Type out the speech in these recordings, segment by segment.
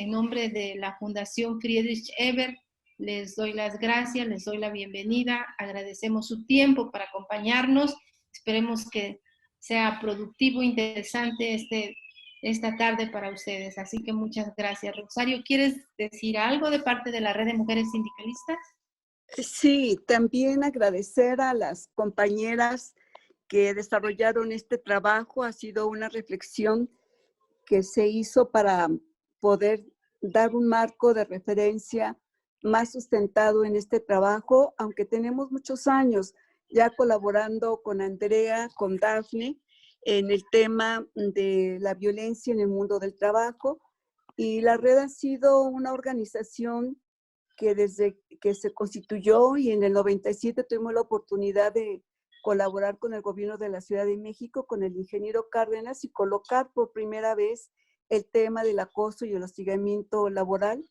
en nombre de la Fundación Friedrich Ebert, les doy las gracias, les doy la bienvenida, agradecemos su tiempo para acompañarnos, esperemos que sea productivo, interesante esta tarde para ustedes, así que muchas gracias. Rosario, ¿quieres decir algo de parte de la Red de Mujeres Sindicalistas? Sí, también agradecer a las compañeras que desarrollaron este trabajo. Ha sido una reflexión que se hizo para poder dar un marco de referencia más sustentado en este trabajo, aunque tenemos muchos años ya colaborando con Andrea, con Dafne, en el tema de la violencia en el mundo del trabajo. Y la red ha sido una organización que desde que se constituyó y en el 97 tuvimos la oportunidad de colaborar con el gobierno de la Ciudad de México, con el ingeniero Cárdenas, y colocar por primera vez el tema del acoso y el hostigamiento laboral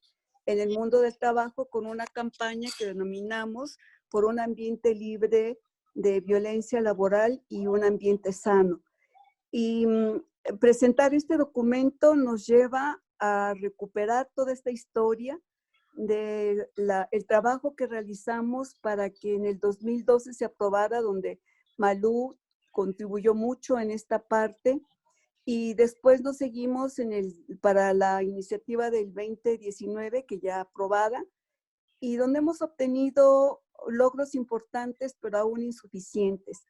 en el mundo del trabajo con una campaña que denominamos por un ambiente libre de violencia laboral y un ambiente sano. Y presentar este documento nos lleva a recuperar toda esta historia del trabajo que realizamos para que en el 2012 se aprobara, donde Malú contribuyó mucho en esta parte, y después nos seguimos para la iniciativa del 2019, que ya aprobada, y donde hemos obtenido logros importantes, pero aún insuficientes.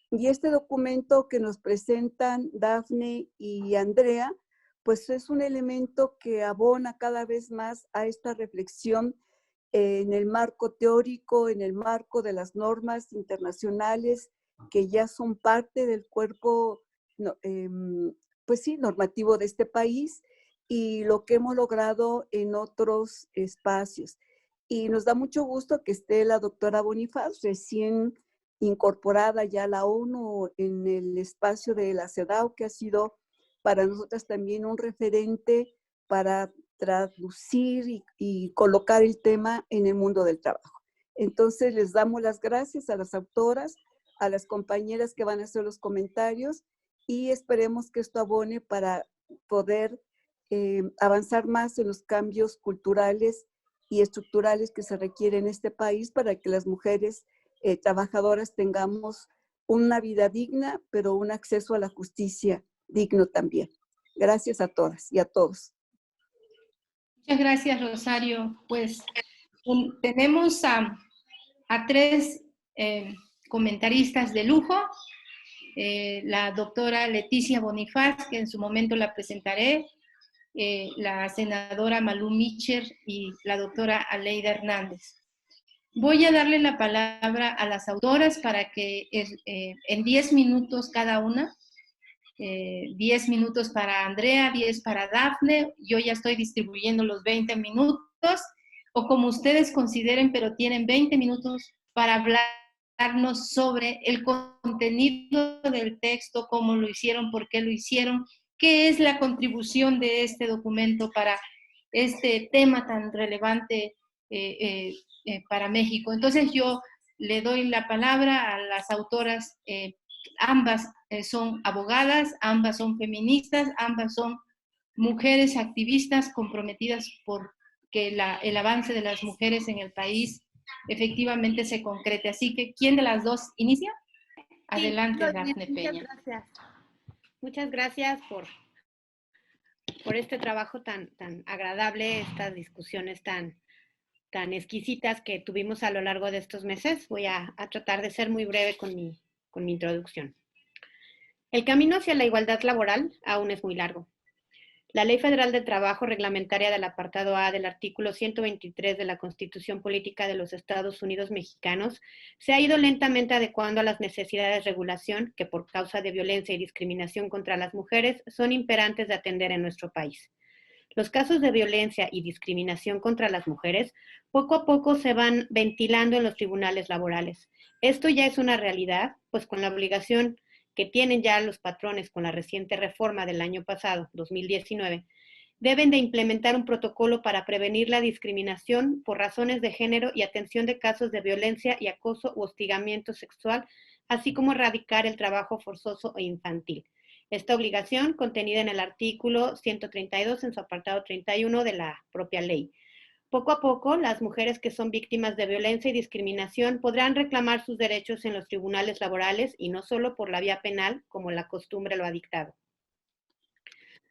Y este documento que nos presentan Dafne y Andrea, pues es un elemento que abona cada vez más a esta reflexión en el marco teórico, en el marco de las normas internacionales que ya son parte del cuerpo, pues sí, normativo de este país, y lo que hemos logrado en otros espacios. Y nos da mucho gusto que esté la doctora Bonifaz, recién incorporada ya a la ONU en el espacio de la CEDAW, que ha sido para nosotras también un referente para traducir y colocar el tema en el mundo del trabajo. Entonces les damos las gracias a las autoras, a las compañeras que van a hacer los comentarios, y esperemos que esto abone para poder avanzar más en los cambios culturales y estructurales que se requieren en este país para que las mujeres trabajadoras tengamos una vida digna, pero un acceso a la justicia digno también. Gracias a todas y a todos. Muchas gracias, Rosario. Pues tenemos a tres comentaristas de lujo. La doctora Leticia Bonifaz, que en su momento la presentaré, la senadora Malú Micher y la doctora Aleida Hernández. Voy a darle la palabra a las autoras para que en 10 minutos cada una, 10 minutos para Andrea, 10 para Dafne, yo ya estoy distribuyendo los 20 minutos, o como ustedes consideren, pero tienen 20 minutos para hablarnos sobre el contenido del texto, cómo lo hicieron, por qué lo hicieron, qué es la contribución de este documento para este tema tan relevante para México. Entonces yo le doy la palabra a las autoras, ambas son abogadas, ambas son feministas, ambas son mujeres activistas comprometidas por que el avance de las mujeres en el país efectivamente se concrete. Así que, ¿quién de las dos inicia? Adelante, sí, Dafne Peña. Gracias. Muchas gracias por este trabajo tan agradable, estas discusiones tan exquisitas que tuvimos a lo largo de estos meses. Voy a tratar de ser muy breve con mi introducción. El camino hacia la igualdad laboral aún es muy largo. La Ley Federal de Trabajo reglamentaria del apartado A del artículo 123 de la Constitución Política de los Estados Unidos Mexicanos se ha ido lentamente adecuando a las necesidades de regulación que por causa de violencia y discriminación contra las mujeres son imperantes de atender en nuestro país. Los casos de violencia y discriminación contra las mujeres poco a poco se van ventilando en los tribunales laborales. Esto ya es una realidad, pues con la obligación que tienen ya los patrones con la reciente reforma del año pasado, 2019, deben de implementar un protocolo para prevenir la discriminación por razones de género y atención de casos de violencia y acoso u hostigamiento sexual, así como erradicar el trabajo forzoso e infantil. Esta obligación, contenida en el artículo 132 en su apartado 31 de la propia ley. Poco a poco, las mujeres que son víctimas de violencia y discriminación podrán reclamar sus derechos en los tribunales laborales y no solo por la vía penal, como la costumbre lo ha dictado.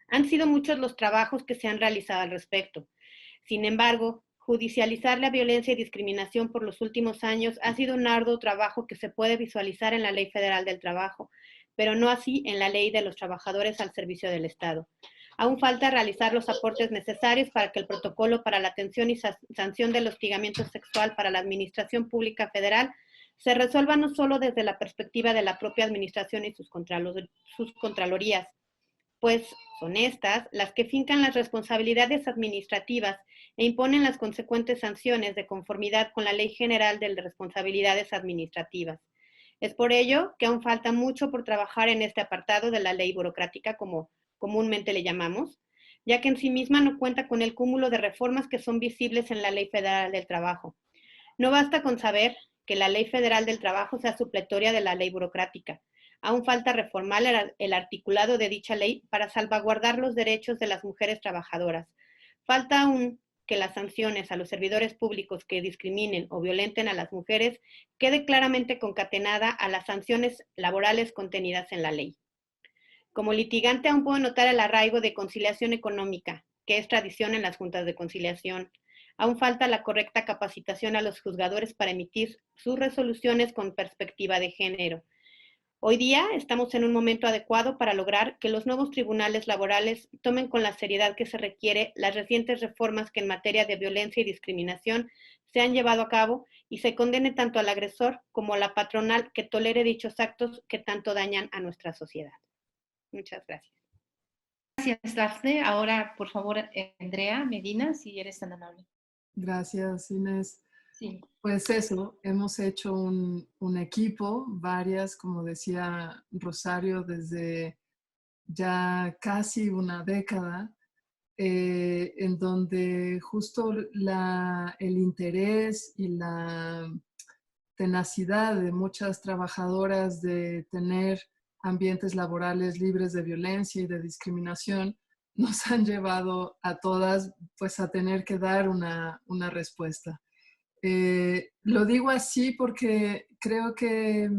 Han sido muchos los trabajos que se han realizado al respecto. Sin embargo, judicializar la violencia y discriminación por los últimos años ha sido un arduo trabajo que se puede visualizar en la Ley Federal del Trabajo, pero no así en la Ley de los Trabajadores al Servicio del Estado. Aún falta realizar los aportes necesarios para que el protocolo para la atención y sanción del hostigamiento sexual para la Administración Pública Federal se resuelva no solo desde la perspectiva de la propia administración y sus contralorías, pues son estas las que fincan las responsabilidades administrativas e imponen las consecuentes sanciones de conformidad con la Ley General de Responsabilidades Administrativas. Es por ello que aún falta mucho por trabajar en este apartado de la ley burocrática, como comúnmente le llamamos, ya que en sí misma no cuenta con el cúmulo de reformas que son visibles en la Ley Federal del Trabajo. No basta con saber que la Ley Federal del Trabajo sea supletoria de la ley burocrática. Aún falta reformar el articulado de dicha ley para salvaguardar los derechos de las mujeres trabajadoras. Falta aún que las sanciones a los servidores públicos que discriminen o violenten a las mujeres quede claramente concatenada a las sanciones laborales contenidas en la ley. Como litigante aún puedo notar el arraigo de conciliación económica, que es tradición en las juntas de conciliación. Aún falta la correcta capacitación a los juzgadores para emitir sus resoluciones con perspectiva de género. Hoy día estamos en un momento adecuado para lograr que los nuevos tribunales laborales tomen con la seriedad que se requiere las recientes reformas que en materia de violencia y discriminación se han llevado a cabo y se condene tanto al agresor como a la patronal que tolere dichos actos que tanto dañan a nuestra sociedad. Muchas gracias. Gracias, Dafne. Ahora, por favor, Andrea Medina, si eres tan amable. Gracias, Inés. Sí. Pues eso, hemos hecho un equipo, varias, como decía Rosario, desde ya casi una década, en donde justo el interés y la tenacidad de muchas trabajadoras de tener ambientes laborales libres de violencia y de discriminación nos han llevado a todas pues a tener que dar una respuesta. Lo digo así porque creo que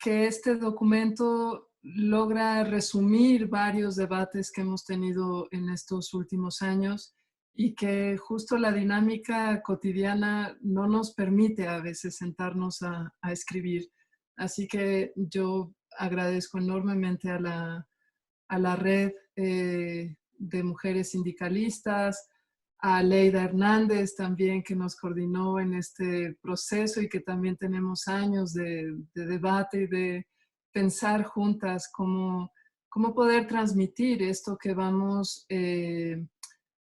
este documento logra resumir varios debates que hemos tenido en estos últimos años y que justo la dinámica cotidiana no nos permite a veces sentarnos a escribir. Así que yo agradezco enormemente a la red de mujeres sindicalistas, a Leida Hernández también, que nos coordinó en este proceso y que también tenemos años de debate y de pensar juntas cómo poder transmitir esto que vamos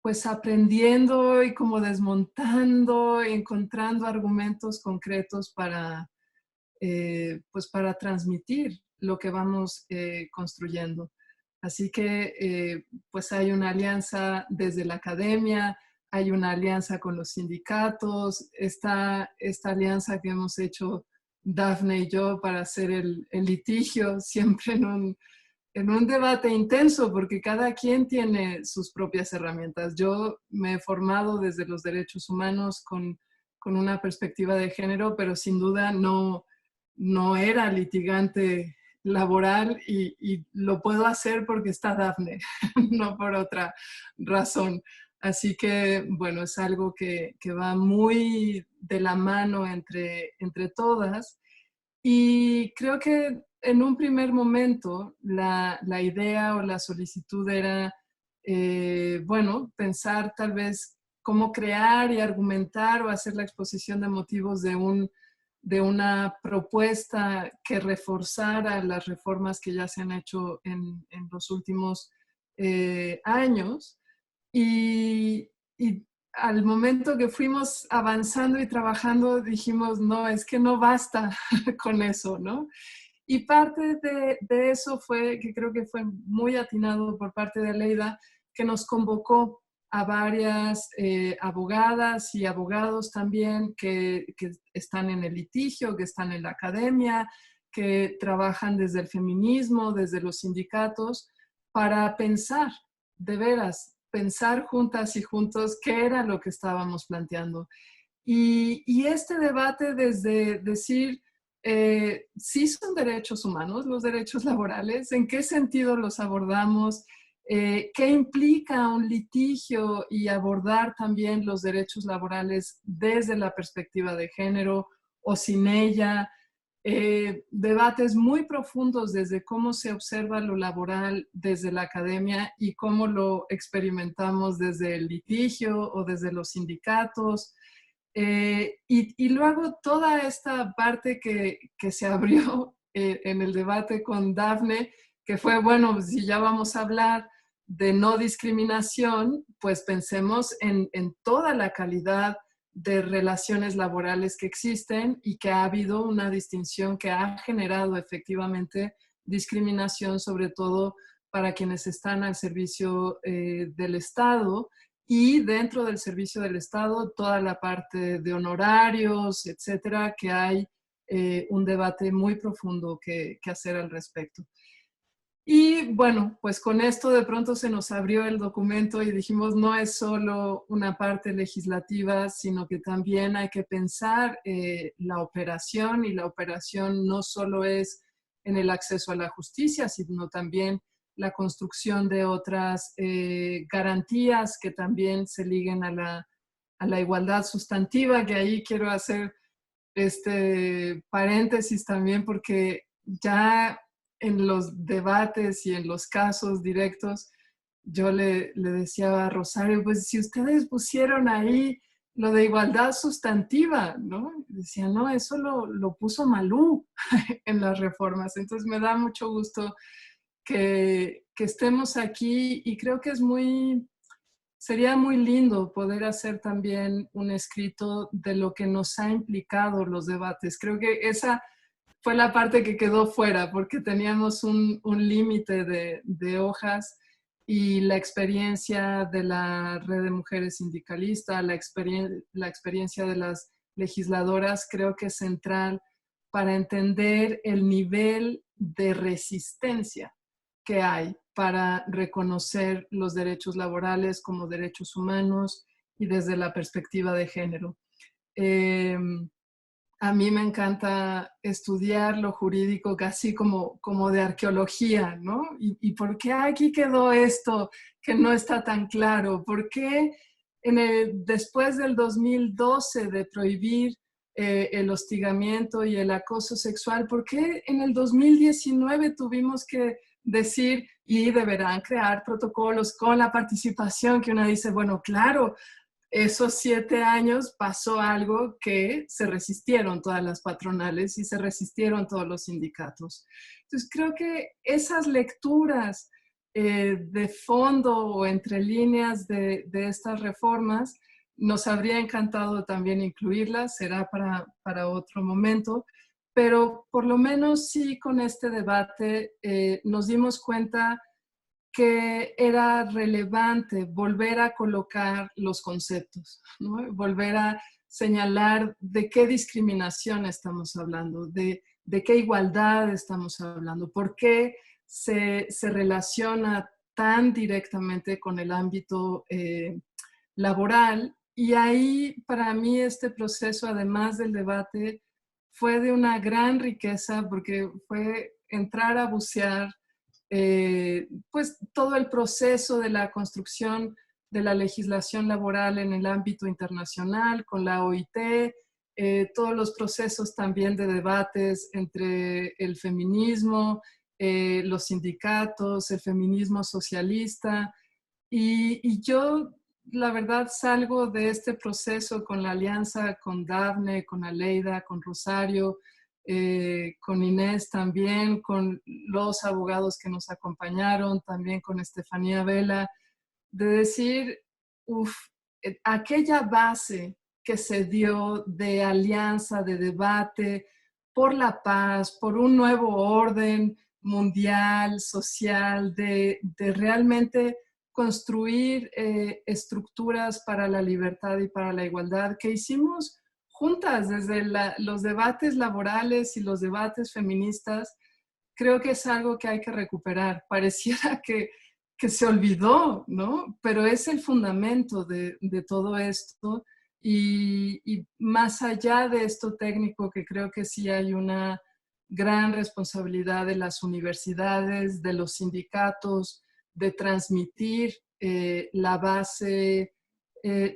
pues aprendiendo y como desmontando, encontrando argumentos concretos para, pues para transmitir lo que vamos construyendo. Así que pues hay una alianza desde la academia, hay una alianza con los sindicatos, está esta alianza que hemos hecho Dafne y yo para hacer el litigio, siempre en un debate intenso, porque cada quien tiene sus propias herramientas. Yo me he formado desde los derechos humanos con una perspectiva de género, pero sin duda no era litigante laboral y lo puedo hacer porque está Dafne, no por otra razón. Así que, bueno, es algo que va muy de la mano entre todas. Y creo que en un primer momento la idea o la solicitud era, bueno, pensar tal vez cómo crear y argumentar o hacer la exposición de motivos de una propuesta que reforzara las reformas que ya se han hecho en los últimos años. Y al momento que fuimos avanzando y trabajando, dijimos, no, es que no basta con eso, ¿no? Y parte de eso fue, que creo que fue muy atinado por parte de Leida, que nos convocó a varias abogadas y abogados también que están en el litigio, que están en la academia, que trabajan desde el feminismo, desde los sindicatos, para pensar, de veras, pensar juntas y juntos qué era lo que estábamos planteando. Y este debate desde decir, sí son derechos humanos, los derechos laborales, en qué sentido los abordamos, qué implica un litigio y abordar también los derechos laborales desde la perspectiva de género o sin ella. Debates muy profundos desde cómo se observa lo laboral desde la academia y cómo lo experimentamos desde el litigio o desde los sindicatos. Y luego toda esta parte que se abrió en el debate con Dafne, que fue, bueno, si ya vamos a hablar de no discriminación, pues pensemos en toda la calidad de relaciones laborales que existen y que ha habido una distinción que ha generado efectivamente discriminación, sobre todo para quienes están al servicio del Estado, y dentro del servicio del Estado toda la parte de honorarios, etcétera, que hay un debate muy profundo que hacer al respecto. Y bueno, pues con esto de pronto se nos abrió el documento y dijimos, no es solo una parte legislativa, sino que también hay que pensar la operación, y la operación no solo es en el acceso a la justicia, sino también la construcción de otras garantías que también se liguen a la igualdad sustantiva, que ahí quiero hacer este paréntesis también, porque ya en los debates y en los casos directos, yo le decía a Rosario, pues si ustedes pusieron ahí lo de igualdad sustantiva, ¿no? Decía, no, eso lo puso Malú en las reformas. Entonces me da mucho gusto que estemos aquí, y creo que sería muy lindo poder hacer también un escrito de lo que nos ha implicado los debates. Creo que esa fue la parte que quedó fuera, porque teníamos un límite de hojas, y la experiencia de la Red de Mujeres Sindicalistas, la experiencia de las legisladoras, creo que es central para entender el nivel de resistencia que hay para reconocer los derechos laborales como derechos humanos y desde la perspectiva de género. A mí me encanta estudiar lo jurídico casi como de arqueología, ¿no? ¿Y por qué aquí quedó esto que no está tan claro? ¿Por qué después del 2012 de prohibir el hostigamiento y el acoso sexual, por qué en el 2019 tuvimos que decir y deberán crear protocolos con la participación, que uno dice, bueno, claro, esos 7 años pasó algo que se resistieron todas las patronales y se resistieron todos los sindicatos. Entonces creo que esas lecturas de fondo o entre líneas de estas reformas nos habría encantado también incluirlas, será para otro momento, pero por lo menos sí, con este debate nos dimos cuenta que era relevante volver a colocar los conceptos, ¿no? Volver a señalar de qué discriminación estamos hablando, de qué igualdad estamos hablando, por qué se relaciona tan directamente con el ámbito laboral. Y ahí, para mí, este proceso, además del debate, fue de una gran riqueza, porque fue entrar a bucear pues todo el proceso de la construcción de la legislación laboral en el ámbito internacional, con la OIT, todos los procesos también de debates entre el feminismo, los sindicatos, el feminismo socialista. Y yo, la verdad, salgo de este proceso con la alianza con Dafne, con Aleida, con Rosario, con Inés también, con los abogados que nos acompañaron, también con Estefanía Vela, de decir, aquella base que se dio de alianza, de debate por la paz, por un nuevo orden mundial, social, de realmente construir estructuras para la libertad y para la igualdad, que hicimos juntas desde los debates laborales y los debates feministas. Creo que es algo que hay que recuperar. Pareciera que se olvidó, ¿no? Pero es el fundamento de todo esto. Y más allá de esto técnico, que creo que sí hay una gran responsabilidad de las universidades, de los sindicatos, de transmitir la base,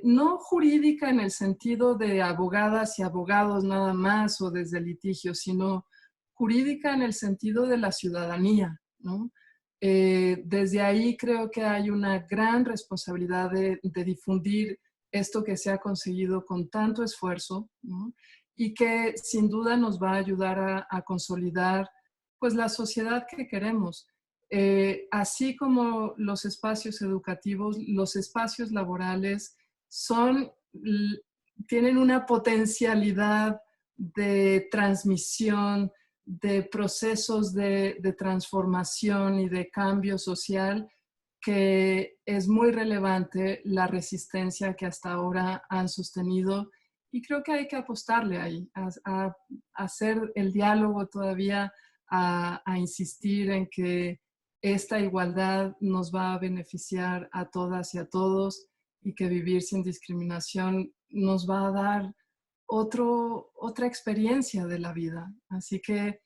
no jurídica en el sentido de abogadas y abogados nada más o desde litigio, sino jurídica en el sentido de la ciudadanía, ¿no? Desde ahí creo que hay una gran responsabilidad de difundir esto que se ha conseguido con tanto esfuerzo, ¿no? Y que sin duda nos va a ayudar a consolidar pues la sociedad que queremos. Así como los espacios educativos, los espacios laborales tienen una potencialidad de transmisión, de procesos de transformación y de cambio social, que es muy relevante la resistencia que hasta ahora han sostenido, y creo que hay que apostarle ahí, a hacer el diálogo todavía, a insistir en que esta igualdad nos va a beneficiar a todas y a todos, y que vivir sin discriminación nos va a dar otra experiencia de la vida. Así que,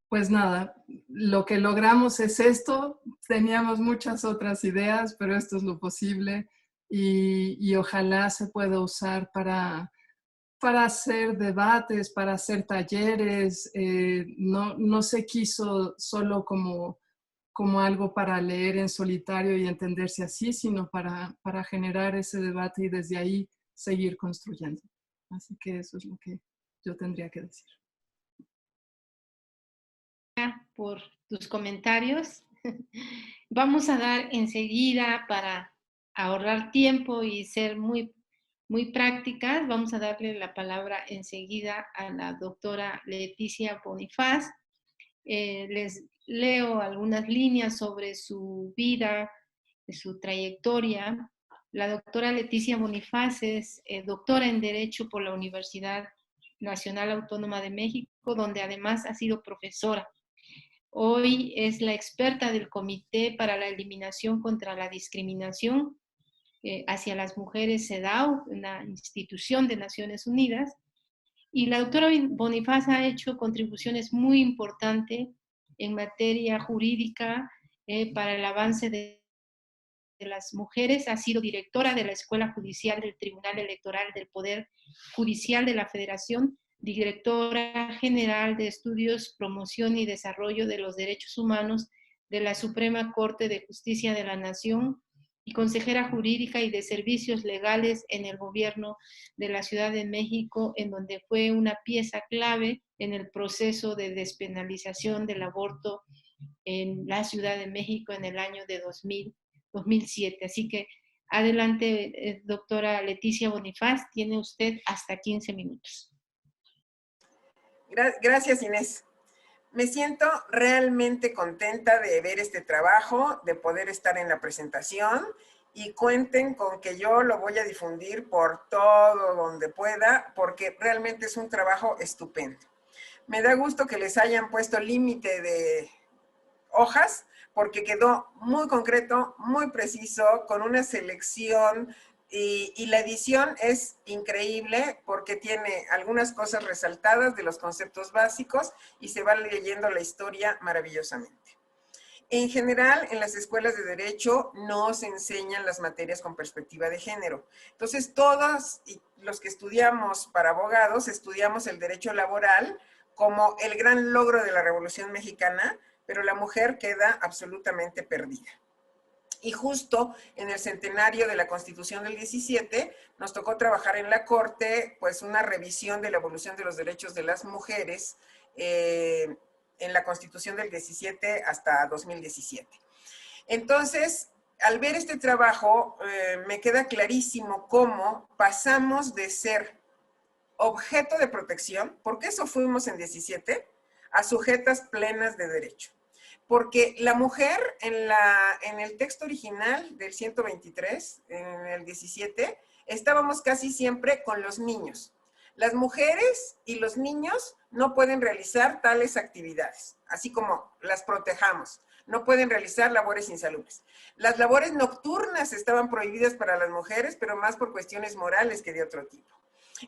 pues nada, lo que logramos es esto. Teníamos muchas otras ideas, pero esto es lo posible, y ojalá se pueda usar para hacer debates, para hacer talleres. No se quiso solo como algo para leer en solitario y entenderse así, sino para generar ese debate y desde ahí seguir construyendo. Así que eso es lo que yo tendría que decir. Por tus comentarios. Vamos a dar enseguida, para ahorrar tiempo y ser muy, muy prácticas, vamos a darle la palabra enseguida a la doctora Leticia Bonifaz. Les leo algunas líneas sobre su vida, su trayectoria. La doctora Leticia Bonifaz es doctora en Derecho por la Universidad Nacional Autónoma de México, donde además ha sido profesora. Hoy es la experta del Comité para la Eliminación contra la Discriminación hacia las Mujeres, CEDAW, una institución de Naciones Unidas. Y la doctora Bonifaz ha hecho contribuciones muy importantes en materia jurídica para el avance de las mujeres. Ha sido directora de la Escuela Judicial del Tribunal Electoral del Poder Judicial de la Federación, directora general de Estudios, Promoción y Desarrollo de los Derechos Humanos de la Suprema Corte de Justicia de la Nación, y consejera jurídica y de servicios legales en el gobierno de la Ciudad de México, en donde fue una pieza clave en el proceso de despenalización del aborto en la Ciudad de México en el año de 2007. Así que adelante, doctora Leticia Bonifaz, tiene usted hasta 15 minutos. Gracias, Inés. Me siento realmente contenta de ver este trabajo, de poder estar en la presentación, y cuenten con que yo lo voy a difundir por todo donde pueda, porque realmente es un trabajo estupendo. Me da gusto que les hayan puesto límite de hojas, porque quedó muy concreto, muy preciso, con una selección, y la edición es increíble porque tiene algunas cosas resaltadas de los conceptos básicos y se va leyendo la historia maravillosamente. En general, en las escuelas de Derecho no se enseñan las materias con perspectiva de género. Entonces, todos los que estudiamos para abogados, estudiamos el derecho laboral como el gran logro de la Revolución Mexicana, pero la mujer queda absolutamente perdida. Y justo en el centenario de la Constitución del 17, nos tocó trabajar en la Corte, pues una revisión de la evolución de los derechos de las mujeres en la Constitución del 17 hasta 2017. Entonces, al ver este trabajo, me queda clarísimo cómo pasamos de ser objeto de protección, porque eso fuimos en 17, a sujetas plenas de derecho. Porque la mujer en el texto original del 123, en el 17, estábamos casi siempre con los niños. Las mujeres y los niños no pueden realizar tales actividades, así como las protejamos. No pueden realizar labores insalubres. Las labores nocturnas estaban prohibidas para las mujeres, pero más por cuestiones morales que de otro tipo.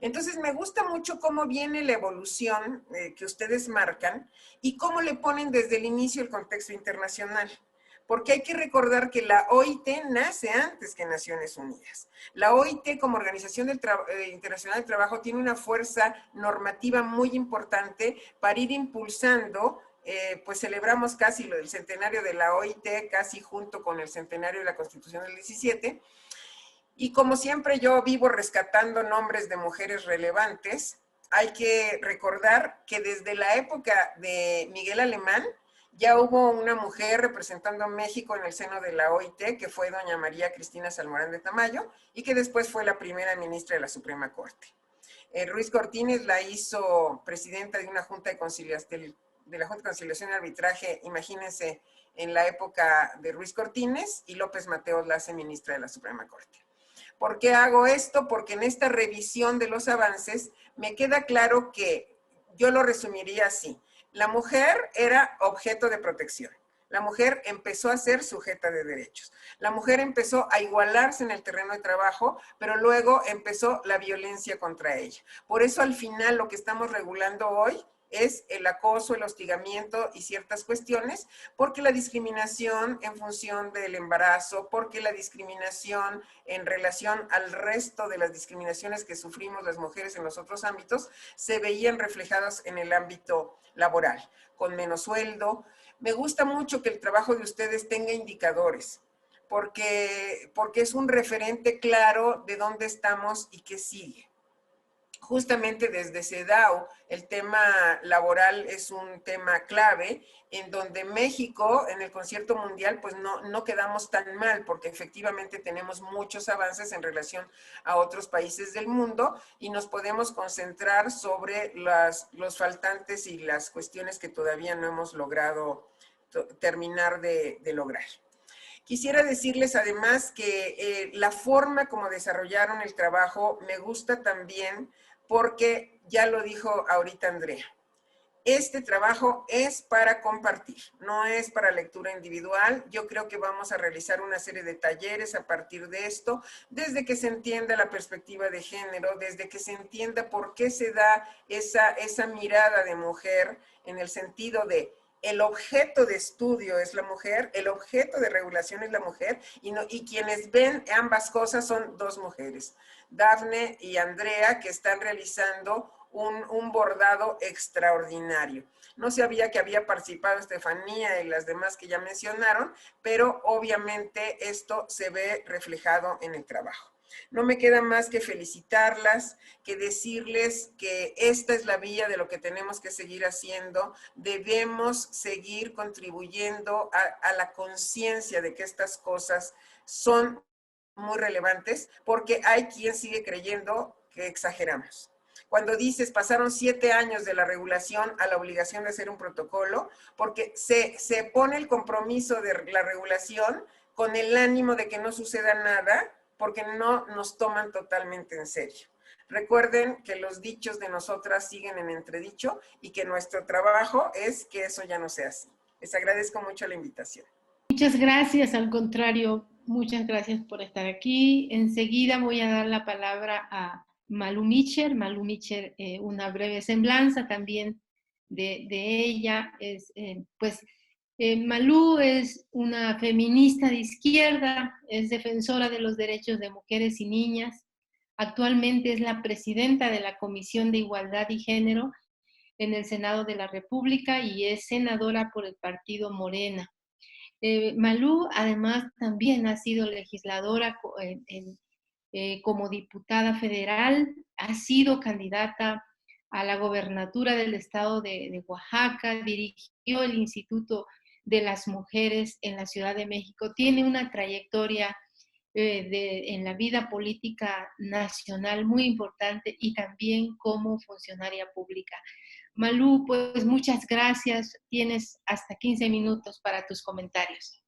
Entonces, me gusta mucho cómo viene la evolución que ustedes marcan y cómo le ponen desde el inicio el contexto internacional. Porque hay que recordar que la OIT nace antes que Naciones Unidas. La OIT, como Organización Internacional del Trabajo, tiene una fuerza normativa muy importante para ir impulsando, pues celebramos casi el centenario de la OIT, casi junto con el centenario de la Constitución del 17, y como siempre yo vivo rescatando nombres de mujeres relevantes, hay que recordar que desde la época de Miguel Alemán ya hubo una mujer representando a México en el seno de la OIT, que fue doña María Cristina Salmorán de Tamayo, y que después fue la primera ministra de la Suprema Corte. Ruiz Cortines la hizo presidenta de una Junta de Conciliación, de la Junta de Conciliación y Arbitraje, imagínense, en la época de Ruiz Cortines, y López Mateos la hace ministra de la Suprema Corte. ¿Por qué hago esto? Porque en esta revisión de los avances me queda claro que yo lo resumiría así. La mujer era objeto de protección. La mujer empezó a ser sujeta de derechos. La mujer empezó a igualarse en el terreno de trabajo, pero luego empezó la violencia contra ella. Por eso al final lo que estamos regulando hoy es el acoso, el hostigamiento y ciertas cuestiones, porque la discriminación en función del embarazo, porque la discriminación en relación al resto de las discriminaciones que sufrimos las mujeres en los otros ámbitos, se veían reflejadas en el ámbito laboral, con menos sueldo. Me gusta mucho que el trabajo de ustedes tenga indicadores, porque es un referente claro de dónde estamos y qué sigue. Justamente desde CEDAW, el tema laboral es un tema clave, en donde México, en el concierto mundial, pues no quedamos tan mal, porque efectivamente tenemos muchos avances en relación a otros países del mundo, y nos podemos concentrar sobre los faltantes y las cuestiones que todavía no hemos logrado terminar de lograr. Quisiera decirles además que la forma como desarrollaron el trabajo me gusta también, porque ya lo dijo ahorita Andrea. Este trabajo es para compartir, no es para lectura individual. Yo creo que vamos a realizar una serie de talleres a partir de esto, desde que se entienda la perspectiva de género, desde que se entienda por qué se da esa mirada de mujer en el sentido de el objeto de estudio es la mujer, el objeto de regulación es la mujer, y quienes ven ambas cosas son dos mujeres, Dafne y Andrea, que están realizando un bordado extraordinario. No sabía que había participado Estefanía y las demás que ya mencionaron, pero obviamente esto se ve reflejado en el trabajo. No me queda más que felicitarlas, que decirles que esta es la vía de lo que tenemos que seguir haciendo. Debemos seguir contribuyendo a la conciencia de que estas cosas son muy relevantes, porque hay quien sigue creyendo que exageramos. Cuando dices, pasaron 7 años de la regulación a la obligación de hacer un protocolo, porque se pone el compromiso de la regulación con el ánimo de que no suceda nada, porque no nos toman totalmente en serio. Recuerden que los dichos de nosotras siguen en entredicho y que nuestro trabajo es que eso ya no sea así. Les agradezco mucho la invitación. Muchas gracias, al contrario, muchas gracias por estar aquí. Enseguida voy a dar la palabra a Malú Micher. Malú Micher, una breve semblanza también de ella. Malú es una feminista de izquierda, es defensora de los derechos de mujeres y niñas. Actualmente es la presidenta de la Comisión de Igualdad y Género en el Senado de la República y es senadora por el partido Morena. Malú además también ha sido legisladora como diputada federal, ha sido candidata a la gobernatura del estado de Oaxaca, dirigió el Instituto de las Mujeres en la Ciudad de México, tiene una trayectoria en la vida política nacional muy importante y también como funcionaria pública. Malú, pues muchas gracias. Tienes hasta 15 minutos para tus comentarios.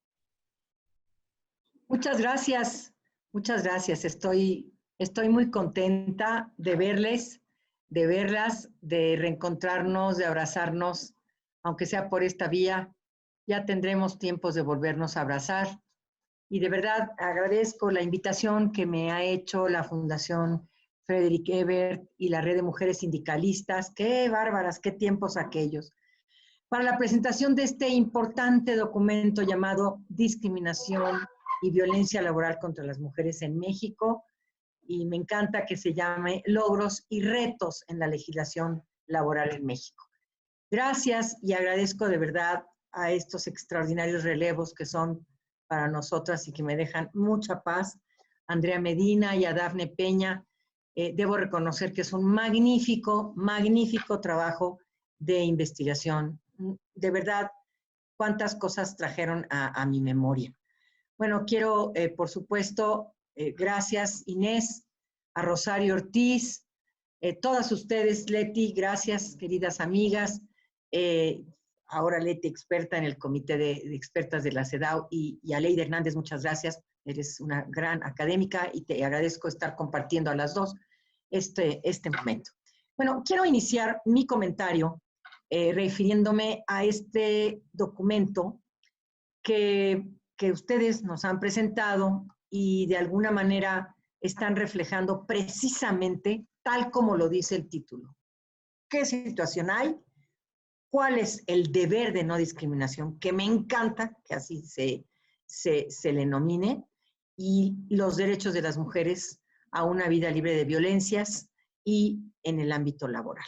Muchas gracias. Estoy muy contenta de verles, de verlas, de reencontrarnos, de abrazarnos, aunque sea por esta vía. Ya tendremos tiempos de volvernos a abrazar. Y de verdad agradezco la invitación que me ha hecho la Fundación Frederick Ebert y la Red de Mujeres Sindicalistas. ¡Qué bárbaras, qué tiempos aquellos! Para la presentación de este importante documento llamado Discriminación y Violencia Laboral contra las Mujeres en México. Y me encanta que se llame Logros y Retos en la Legislación Laboral en México. Gracias y agradezco de verdad a estos extraordinarios relevos que son para nosotras y que me dejan mucha paz. Andrea Medina y a Dafne Peña, debo reconocer que es un magnífico, magnífico trabajo de investigación. De verdad, cuántas cosas trajeron a mi memoria. Bueno, quiero, por supuesto, gracias Inés, a Rosario Ortiz, todas ustedes, Leti, gracias, queridas amigas. Ahora Leti, experta en el Comité de Expertas de la CEDAW, y a Leida Hernández, muchas gracias. Eres una gran académica y te agradezco estar compartiendo a las dos este momento. Bueno, quiero iniciar mi comentario refiriéndome a este documento que ustedes nos han presentado y de alguna manera están reflejando precisamente tal como lo dice el título. ¿Qué situación hay? ¿Cuál es el deber de no discriminación? Que me encanta que así se le nomine. Y los derechos de las mujeres a una vida libre de violencias y en el ámbito laboral.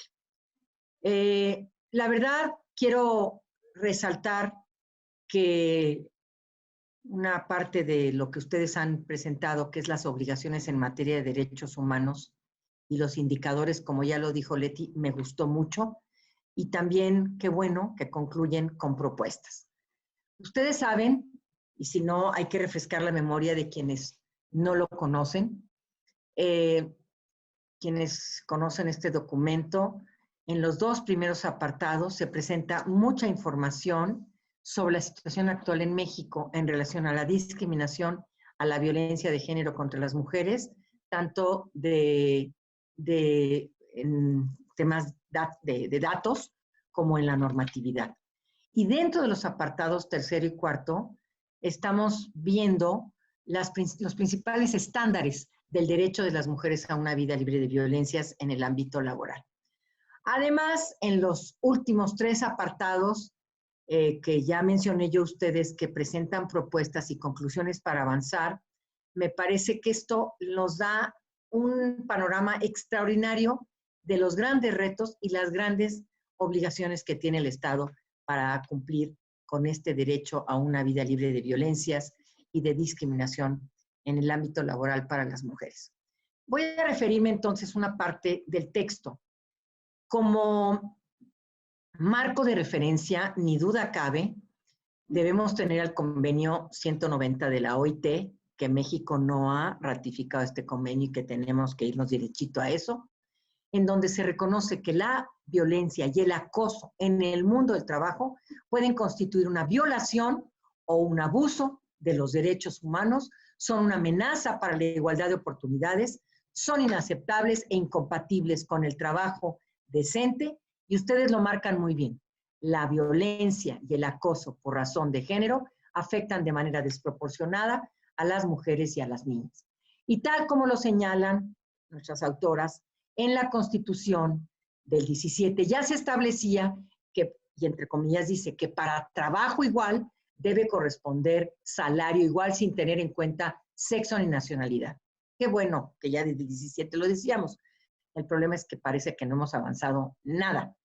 La verdad, quiero resaltar que una parte de lo que ustedes han presentado, que es las obligaciones en materia de derechos humanos y los indicadores, como ya lo dijo Leti, me gustó mucho. Y también, qué bueno que concluyen con propuestas. Ustedes saben, y si no, hay que refrescar la memoria de quienes no lo conocen. Quienes conocen este documento, en los dos primeros apartados se presenta mucha información sobre la situación actual en México en relación a la discriminación, a la violencia de género contra las mujeres, tanto en temas de datos como en la normatividad. Y dentro de los apartados tercero y cuarto, estamos viendo los principales estándares del derecho de las mujeres a una vida libre de violencias en el ámbito laboral. Además, en los últimos tres apartados, que ya mencioné yo a ustedes, que presentan propuestas y conclusiones para avanzar, me parece que esto nos da un panorama extraordinario de los grandes retos y las grandes obligaciones que tiene el Estado para cumplir con este derecho a una vida libre de violencias y de discriminación en el ámbito laboral para las mujeres. Voy a referirme entonces a una parte del texto. Como marco de referencia, ni duda cabe, debemos tener el convenio 190 de la OIT, que México no ha ratificado este convenio y que tenemos que irnos derechito a eso, en donde se reconoce que la violencia y el acoso en el mundo del trabajo pueden constituir una violación o un abuso de los derechos humanos, son una amenaza para la igualdad de oportunidades, son inaceptables e incompatibles con el trabajo decente, y ustedes lo marcan muy bien. La violencia y el acoso por razón de género afectan de manera desproporcionada a las mujeres y a las niñas. Y tal como lo señalan nuestras autoras, en la Constitución del 17 ya se establecía que, y entre comillas dice, que para trabajo igual debe corresponder salario igual sin tener en cuenta sexo ni nacionalidad. Qué bueno que ya desde el 17 lo decíamos. El problema es que parece que no hemos avanzado nada.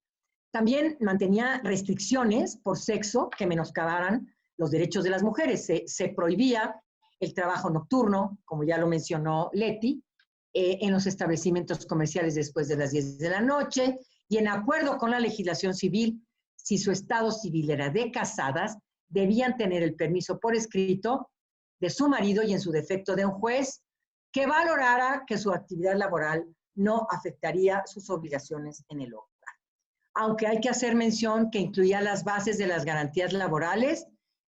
También mantenía restricciones por sexo que menoscabaran los derechos de las mujeres. Se prohibía el trabajo nocturno, como ya lo mencionó Leti, en los establecimientos comerciales después de las 10 de la noche, y en acuerdo con la legislación civil, si su estado civil era de casadas, debían tener el permiso por escrito de su marido y en su defecto de un juez que valorara que su actividad laboral no afectaría sus obligaciones en el hogar. Aunque hay que hacer mención que incluía las bases de las garantías laborales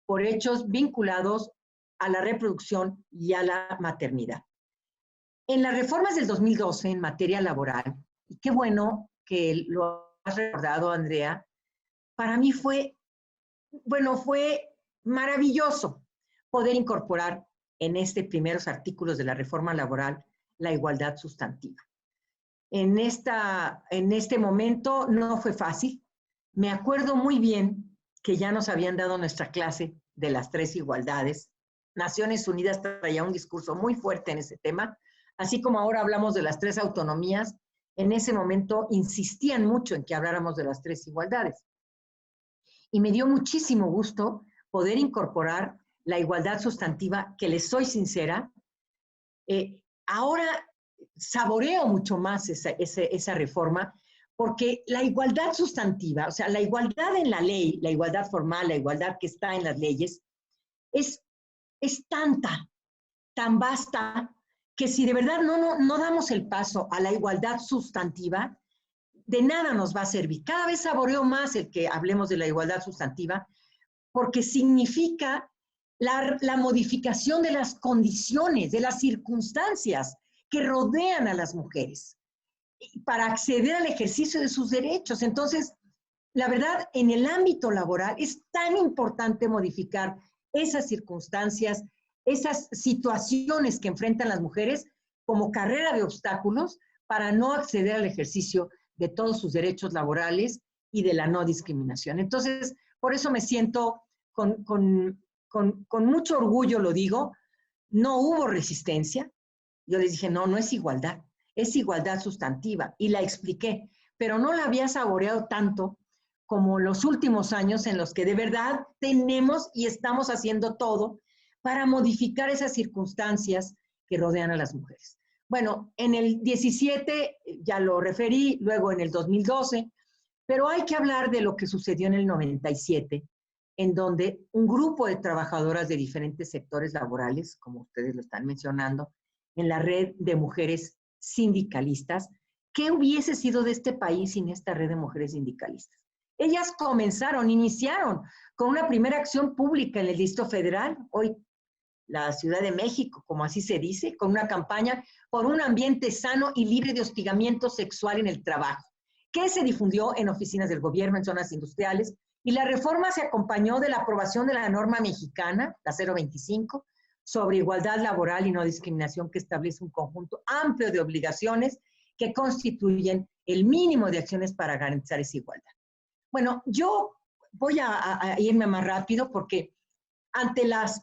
por hechos vinculados a la reproducción y a la maternidad. En las reformas del 2012 en materia laboral, y qué bueno que lo has recordado, Andrea, para mí fue maravilloso poder incorporar en estos primeros artículos de la reforma laboral la igualdad sustantiva. En este momento no fue fácil. Me acuerdo muy bien que ya nos habían dado nuestra clase de las 3 igualdades. Naciones Unidas traía un discurso muy fuerte en ese tema, así como ahora hablamos de las 3 autonomías. En ese momento insistían mucho en que habláramos de las 3 igualdades. Y me dio muchísimo gusto poder incorporar la igualdad sustantiva, que les soy sincera, ahora saboreo mucho más esa reforma, porque la igualdad sustantiva, o sea, la igualdad en la ley, la igualdad formal, la igualdad que está en las leyes, es tan vasta, que si de verdad no damos el paso a la igualdad sustantiva, de nada nos va a servir. Cada vez saboreo más el que hablemos de la igualdad sustantiva, porque significa la modificación de las condiciones, de las circunstancias que rodean a las mujeres para acceder al ejercicio de sus derechos. Entonces, la verdad, en el ámbito laboral es tan importante modificar esas circunstancias, esas situaciones que enfrentan las mujeres como carrera de obstáculos para no acceder al ejercicio de todos sus derechos laborales y de la no discriminación. Entonces, por eso me siento con mucho orgullo, lo digo, no hubo resistencia. Yo les dije, no es igualdad, es igualdad sustantiva, y la expliqué, pero no la había saboreado tanto como los últimos años en los que de verdad tenemos y estamos haciendo todo para modificar esas circunstancias que rodean a las mujeres. Bueno, en el 17 ya lo referí, luego en el 2012, pero hay que hablar de lo que sucedió en el 97, en donde un grupo de trabajadoras de diferentes sectores laborales, como ustedes lo están mencionando, en la red de mujeres sindicalistas, ¿qué hubiese sido de este país sin esta red de mujeres sindicalistas? Ellas iniciaron con una primera acción pública en el Distrito Federal, hoy la Ciudad de México, como así se dice, con una campaña por un ambiente sano y libre de hostigamiento sexual en el trabajo, que se difundió en oficinas del gobierno, en zonas industriales, y la reforma se acompañó de la aprobación de la norma mexicana, la 025, sobre igualdad laboral y no discriminación, que establece un conjunto amplio de obligaciones que constituyen el mínimo de acciones para garantizar esa igualdad. Bueno, yo voy a irme más rápido porque ante las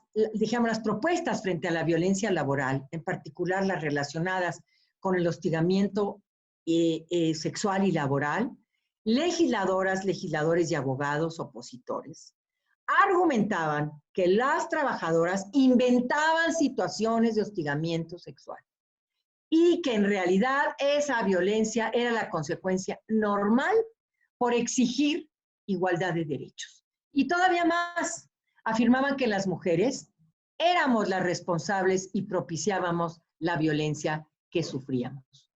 propuestas frente a la violencia laboral, en particular las relacionadas con el hostigamiento sexual y laboral, legisladoras, legisladores y abogados opositores argumentaban que las trabajadoras inventaban situaciones de hostigamiento sexual y que en realidad esa violencia era la consecuencia normal por exigir igualdad de derechos. Y todavía más, afirmaban que las mujeres éramos las responsables y propiciábamos la violencia que sufríamos.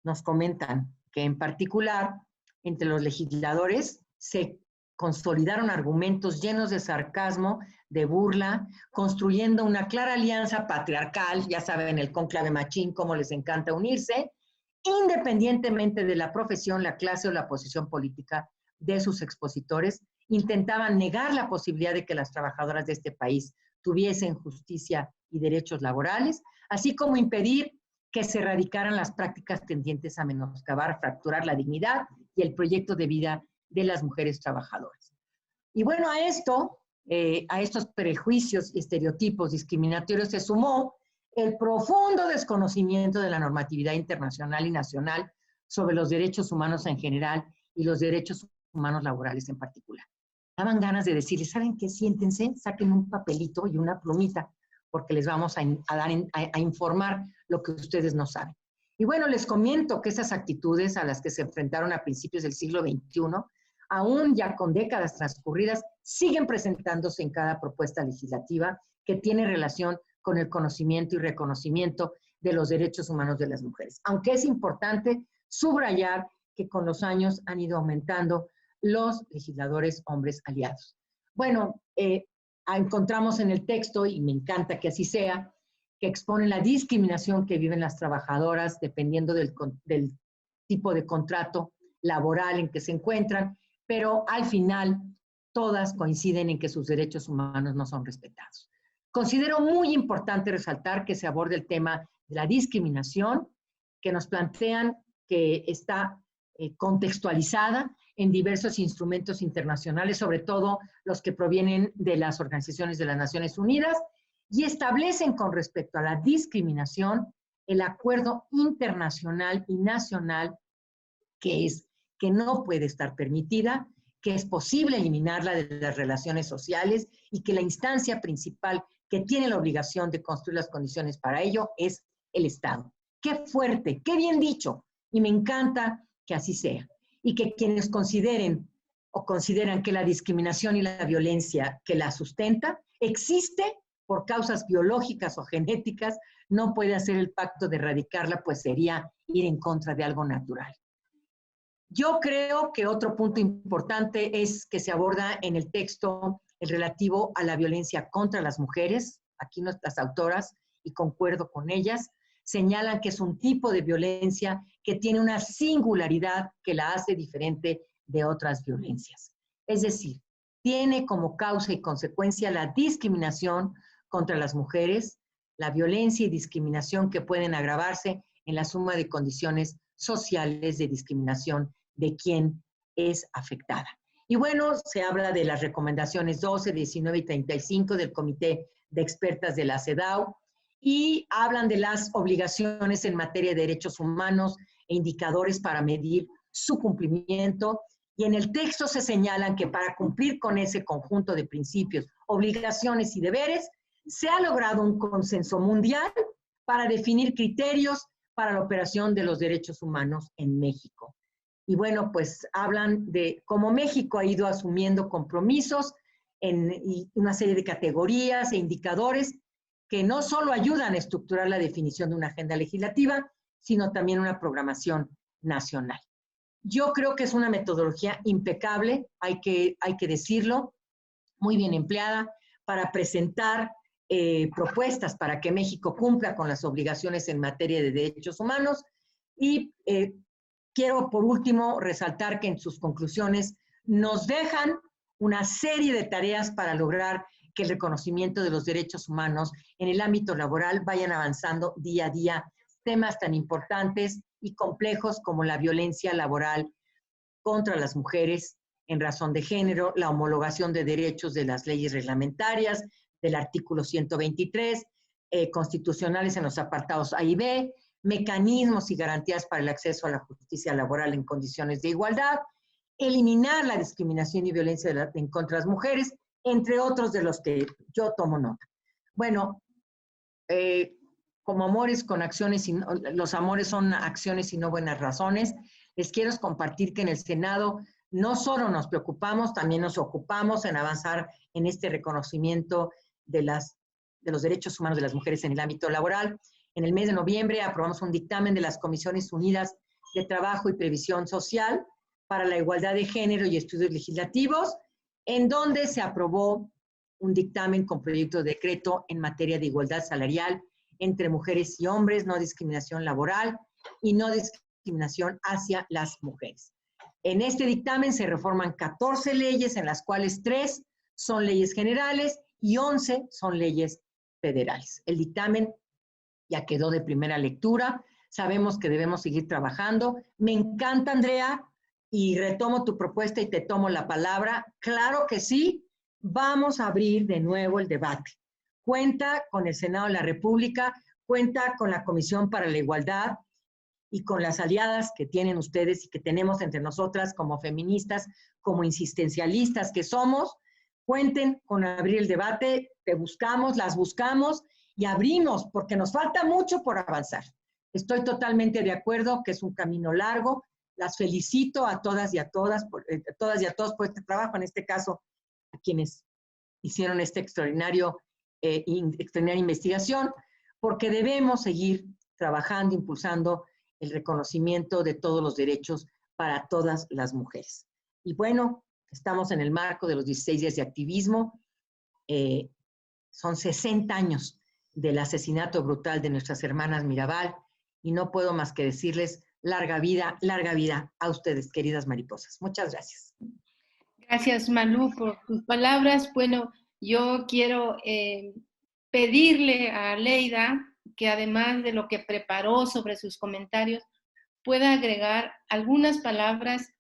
Nos comentan que en particular entre los legisladores se consolidaron argumentos llenos de sarcasmo, de burla, construyendo una clara alianza patriarcal, ya saben, el cónclave machín, cómo les encanta unirse, independientemente de la profesión, la clase o la posición política de sus expositores, intentaban negar la posibilidad de que las trabajadoras de este país tuviesen justicia y derechos laborales, así como impedir que se erradicaran las prácticas tendientes a menoscabar, fracturar la dignidad y el proyecto de vida de las mujeres trabajadoras. Y bueno, a estos prejuicios y estereotipos discriminatorios se sumó el profundo desconocimiento de la normatividad internacional y nacional sobre los derechos humanos en general y los derechos humanos laborales en particular. Daban ganas de decirles, ¿saben qué? Siéntense, saquen un papelito y una plumita, porque les vamos a informar lo que ustedes no saben. Y bueno, les comento que esas actitudes a las que se enfrentaron a principios del siglo XXI, aún ya con décadas transcurridas, siguen presentándose en cada propuesta legislativa que tiene relación con el conocimiento y reconocimiento de los derechos humanos de las mujeres. Aunque es importante subrayar que con los años han ido aumentando los legisladores hombres aliados. Bueno, encontramos en el texto, y me encanta que así sea, que expone la discriminación que viven las trabajadoras dependiendo del tipo de contrato laboral en que se encuentran, pero al final todas coinciden en que sus derechos humanos no son respetados. Considero muy importante resaltar que se aborde el tema de la discriminación, que nos plantean que está contextualizada en diversos instrumentos internacionales, sobre todo los que provienen de las organizaciones de las Naciones Unidas, y establecen con respecto a la discriminación el acuerdo internacional y nacional que es que no puede estar permitida, que es posible eliminarla de las relaciones sociales y que la instancia principal que tiene la obligación de construir las condiciones para ello es el Estado. ¡Qué fuerte! ¡Qué bien dicho! Y me encanta que así sea. Y que quienes consideren o consideran que la discriminación y la violencia que la sustenta existe por causas biológicas o genéticas, no puede hacer el pacto de erradicarla, pues sería ir en contra de algo natural. Yo creo que otro punto importante es que se aborda en el texto el relativo a la violencia contra las mujeres. Aquí nuestras autoras, y concuerdo con ellas, señalan que es un tipo de violencia que tiene una singularidad que la hace diferente de otras violencias. Es decir, tiene como causa y consecuencia la discriminación contra las mujeres, la violencia y discriminación que pueden agravarse en la suma de condiciones sociales de discriminación de quien es afectada. Y bueno, se habla de las recomendaciones 12, 19 y 35 del Comité de Expertas de la CEDAW y hablan de las obligaciones en materia de derechos humanos e indicadores para medir su cumplimiento. Y en el texto se señalan que para cumplir con ese conjunto de principios, obligaciones y deberes, se ha logrado un consenso mundial para definir criterios para la operación de los derechos humanos en México. Y bueno, pues hablan de cómo México ha ido asumiendo compromisos en una serie de categorías e indicadores que no solo ayudan a estructurar la definición de una agenda legislativa, sino también una programación nacional. Yo creo que es una metodología impecable, hay que decirlo, muy bien empleada para presentar propuestas para que México cumpla con las obligaciones en materia de derechos humanos. Y quiero, por último, resaltar que en sus conclusiones nos dejan una serie de tareas para lograr que el reconocimiento de los derechos humanos en el ámbito laboral vayan avanzando día a día, temas tan importantes y complejos como la violencia laboral contra las mujeres en razón de género, la homologación de derechos de las leyes reglamentarias, del artículo 123, constitucionales en los apartados A y B, mecanismos y garantías para el acceso a la justicia laboral en condiciones de igualdad, eliminar la discriminación y violencia en contra de las mujeres, entre otros de los que yo tomo nota. Bueno, como amores con acciones, los amores son acciones y no buenas razones, les quiero compartir que en el Senado no solo nos preocupamos, también nos ocupamos en avanzar en este reconocimiento de los derechos humanos de las mujeres en el ámbito laboral. En el mes de noviembre aprobamos un dictamen de las Comisiones Unidas de Trabajo y Previsión Social para la Igualdad de Género y Estudios Legislativos, en donde se aprobó un dictamen con proyecto de decreto en materia de igualdad salarial entre mujeres y hombres, no discriminación laboral y no discriminación hacia las mujeres. En este dictamen se reforman 14 leyes, en las cuales 3 son leyes generales y 11 son leyes federales. El dictamen ya quedó de primera lectura, sabemos que debemos seguir trabajando. Me encanta, Andrea, y retomo tu propuesta y te tomo la palabra. Claro que sí, vamos a abrir de nuevo el debate. Cuenta con el Senado de la República, cuenta con la Comisión para la Igualdad y con las aliadas que tienen ustedes y que tenemos entre nosotras como feministas, como insistencialistas que somos. Cuenten con abrir el debate, te buscamos, las buscamos y abrimos, porque nos falta mucho por avanzar. Estoy totalmente de acuerdo que es un camino largo. Las felicito a todas y a todos por este trabajo, en este caso a quienes hicieron esta extraordinaria investigación, porque debemos seguir trabajando, impulsando el reconocimiento de todos los derechos para todas las mujeres. Y bueno, estamos en el marco de los 16 días de activismo. Son 60 años del asesinato brutal de nuestras hermanas Mirabal, y no puedo más que decirles, larga vida a ustedes, queridas mariposas. Muchas gracias. Gracias, Malú, por tus palabras. Bueno, yo quiero pedirle a Aleida que además de lo que preparó sobre sus comentarios, pueda agregar algunas palabras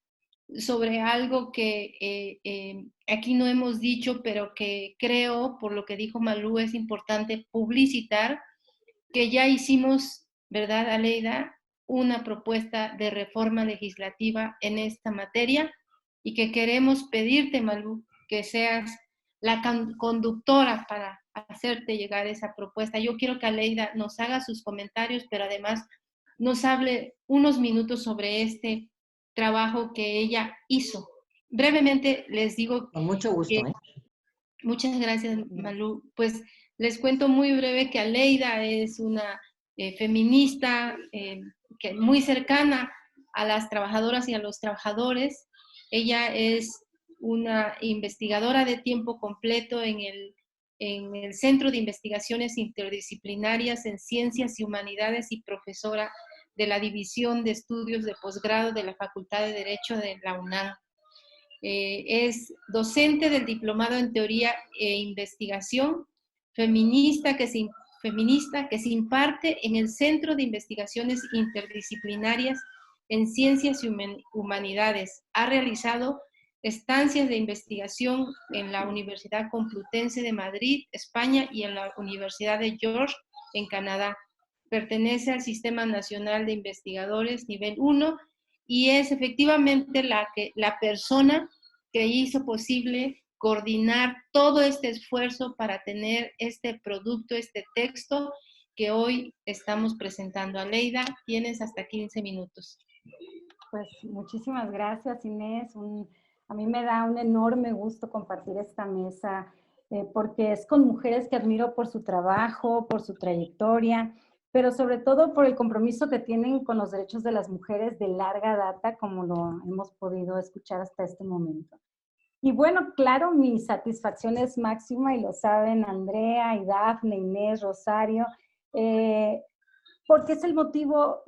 sobre algo que aquí no hemos dicho, pero que creo, por lo que dijo Malú, es importante publicitar, que ya hicimos, ¿verdad, Aleida?, una propuesta de reforma legislativa en esta materia y que queremos pedirte, Malú, que seas la conductora para hacerte llegar esa propuesta. Yo quiero que Aleida nos haga sus comentarios, pero además nos hable unos minutos sobre este trabajo que ella hizo. Brevemente les digo... Con mucho gusto. Muchas gracias, Malú. Pues les cuento muy breve que Aleida es una feminista que muy cercana a las trabajadoras y a los trabajadores. Ella es una investigadora de tiempo completo en el Centro de Investigaciones Interdisciplinarias en Ciencias y Humanidades y profesora de la División de Estudios de Posgrado de la Facultad de Derecho de la UNAM. Es docente del Diplomado en Teoría e Investigación, feminista que se imparte en el Centro de Investigaciones Interdisciplinarias en Ciencias y Humanidades. Ha realizado estancias de investigación en la Universidad Complutense de Madrid, España, y en la Universidad de York, en Canadá. Pertenece al Sistema Nacional de Investigadores Nivel 1 y es efectivamente la persona que hizo posible coordinar todo este esfuerzo para tener este producto, este texto que hoy estamos presentando. Aleida, tienes hasta 15 minutos. Pues muchísimas gracias, Inés. A mí me da un enorme gusto compartir esta mesa porque es con mujeres que admiro por su trabajo, por su trayectoria, pero sobre todo por el compromiso que tienen con los derechos de las mujeres de larga data, como lo hemos podido escuchar hasta este momento. Y bueno, claro, mi satisfacción es máxima y lo saben Andrea y Dafne, Inés, Rosario, porque el motivo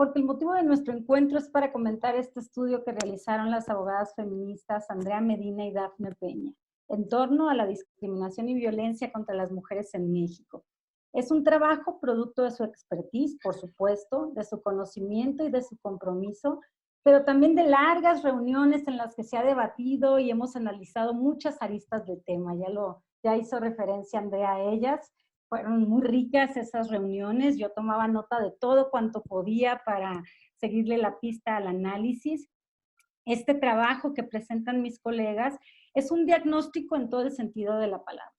de nuestro encuentro es para comentar este estudio que realizaron las abogadas feministas Andrea Medina y Dafne Peña en torno a la discriminación y violencia contra las mujeres en México. Es un trabajo producto de su expertise, por supuesto, de su conocimiento y de su compromiso, pero también de largas reuniones en las que se ha debatido y hemos analizado muchas aristas del tema. Ya hizo referencia Andrea a ellas. Fueron muy ricas esas reuniones. Yo tomaba nota de todo cuanto podía para seguirle la pista al análisis. Este trabajo que presentan mis colegas es un diagnóstico en todo el sentido de la palabra,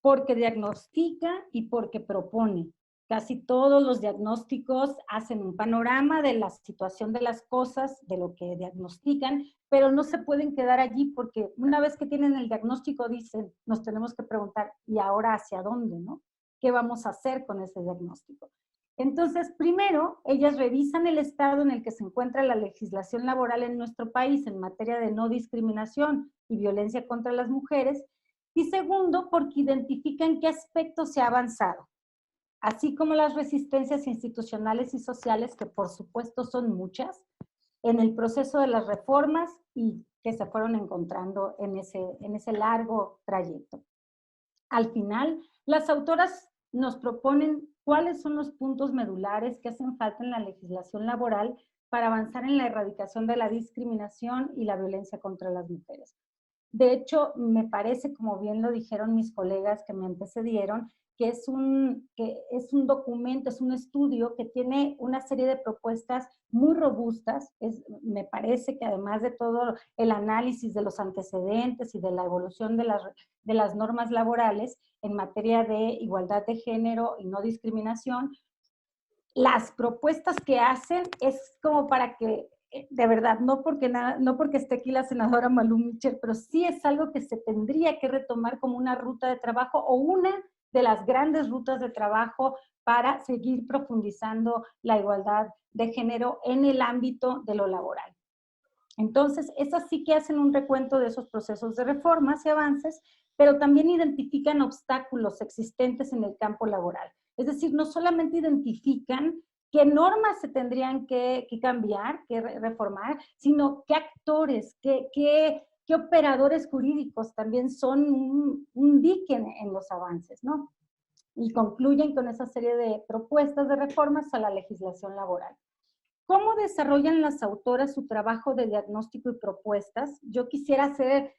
porque diagnostica y porque propone. Casi todos los diagnósticos hacen un panorama de la situación de las cosas, de lo que diagnostican, pero no se pueden quedar allí porque una vez que tienen el diagnóstico dicen, nos tenemos que preguntar, ¿y ahora hacia dónde, no? ¿Qué vamos a hacer con ese diagnóstico? Entonces, primero, ellas revisan el estado en el que se encuentra la legislación laboral en nuestro país en materia de no discriminación y violencia contra las mujeres, y segundo, porque identifican qué aspectos se ha avanzado, así como las resistencias institucionales y sociales, que por supuesto son muchas, en el proceso de las reformas y que se fueron encontrando en ese largo trayecto. Al final, las autoras nos proponen cuáles son los puntos medulares que hacen falta en la legislación laboral para avanzar en la erradicación de la discriminación y la violencia contra las mujeres. De hecho, me parece, como bien lo dijeron mis colegas que me antecedieron, que es un documento, es un estudio que tiene una serie de propuestas muy robustas. Me parece que además de todo el análisis de los antecedentes y de la evolución de las normas laborales en materia de igualdad de género y no discriminación, las propuestas que hacen es como para que, de verdad, no porque esté aquí la senadora Malú Mitchell, pero sí es algo que se tendría que retomar como una ruta de trabajo o una de las grandes rutas de trabajo para seguir profundizando la igualdad de género en el ámbito de lo laboral. Entonces, esas sí que hacen un recuento de esos procesos de reformas y avances, pero también identifican obstáculos existentes en el campo laboral. Es decir, no solamente identifican qué normas se tendrían que cambiar, que reformar, sino qué actores, qué operadores jurídicos también son un dique en los avances, ¿no? Y concluyen con esa serie de propuestas de reformas a la legislación laboral. ¿Cómo desarrollan las autoras su trabajo de diagnóstico y propuestas? Yo quisiera hacer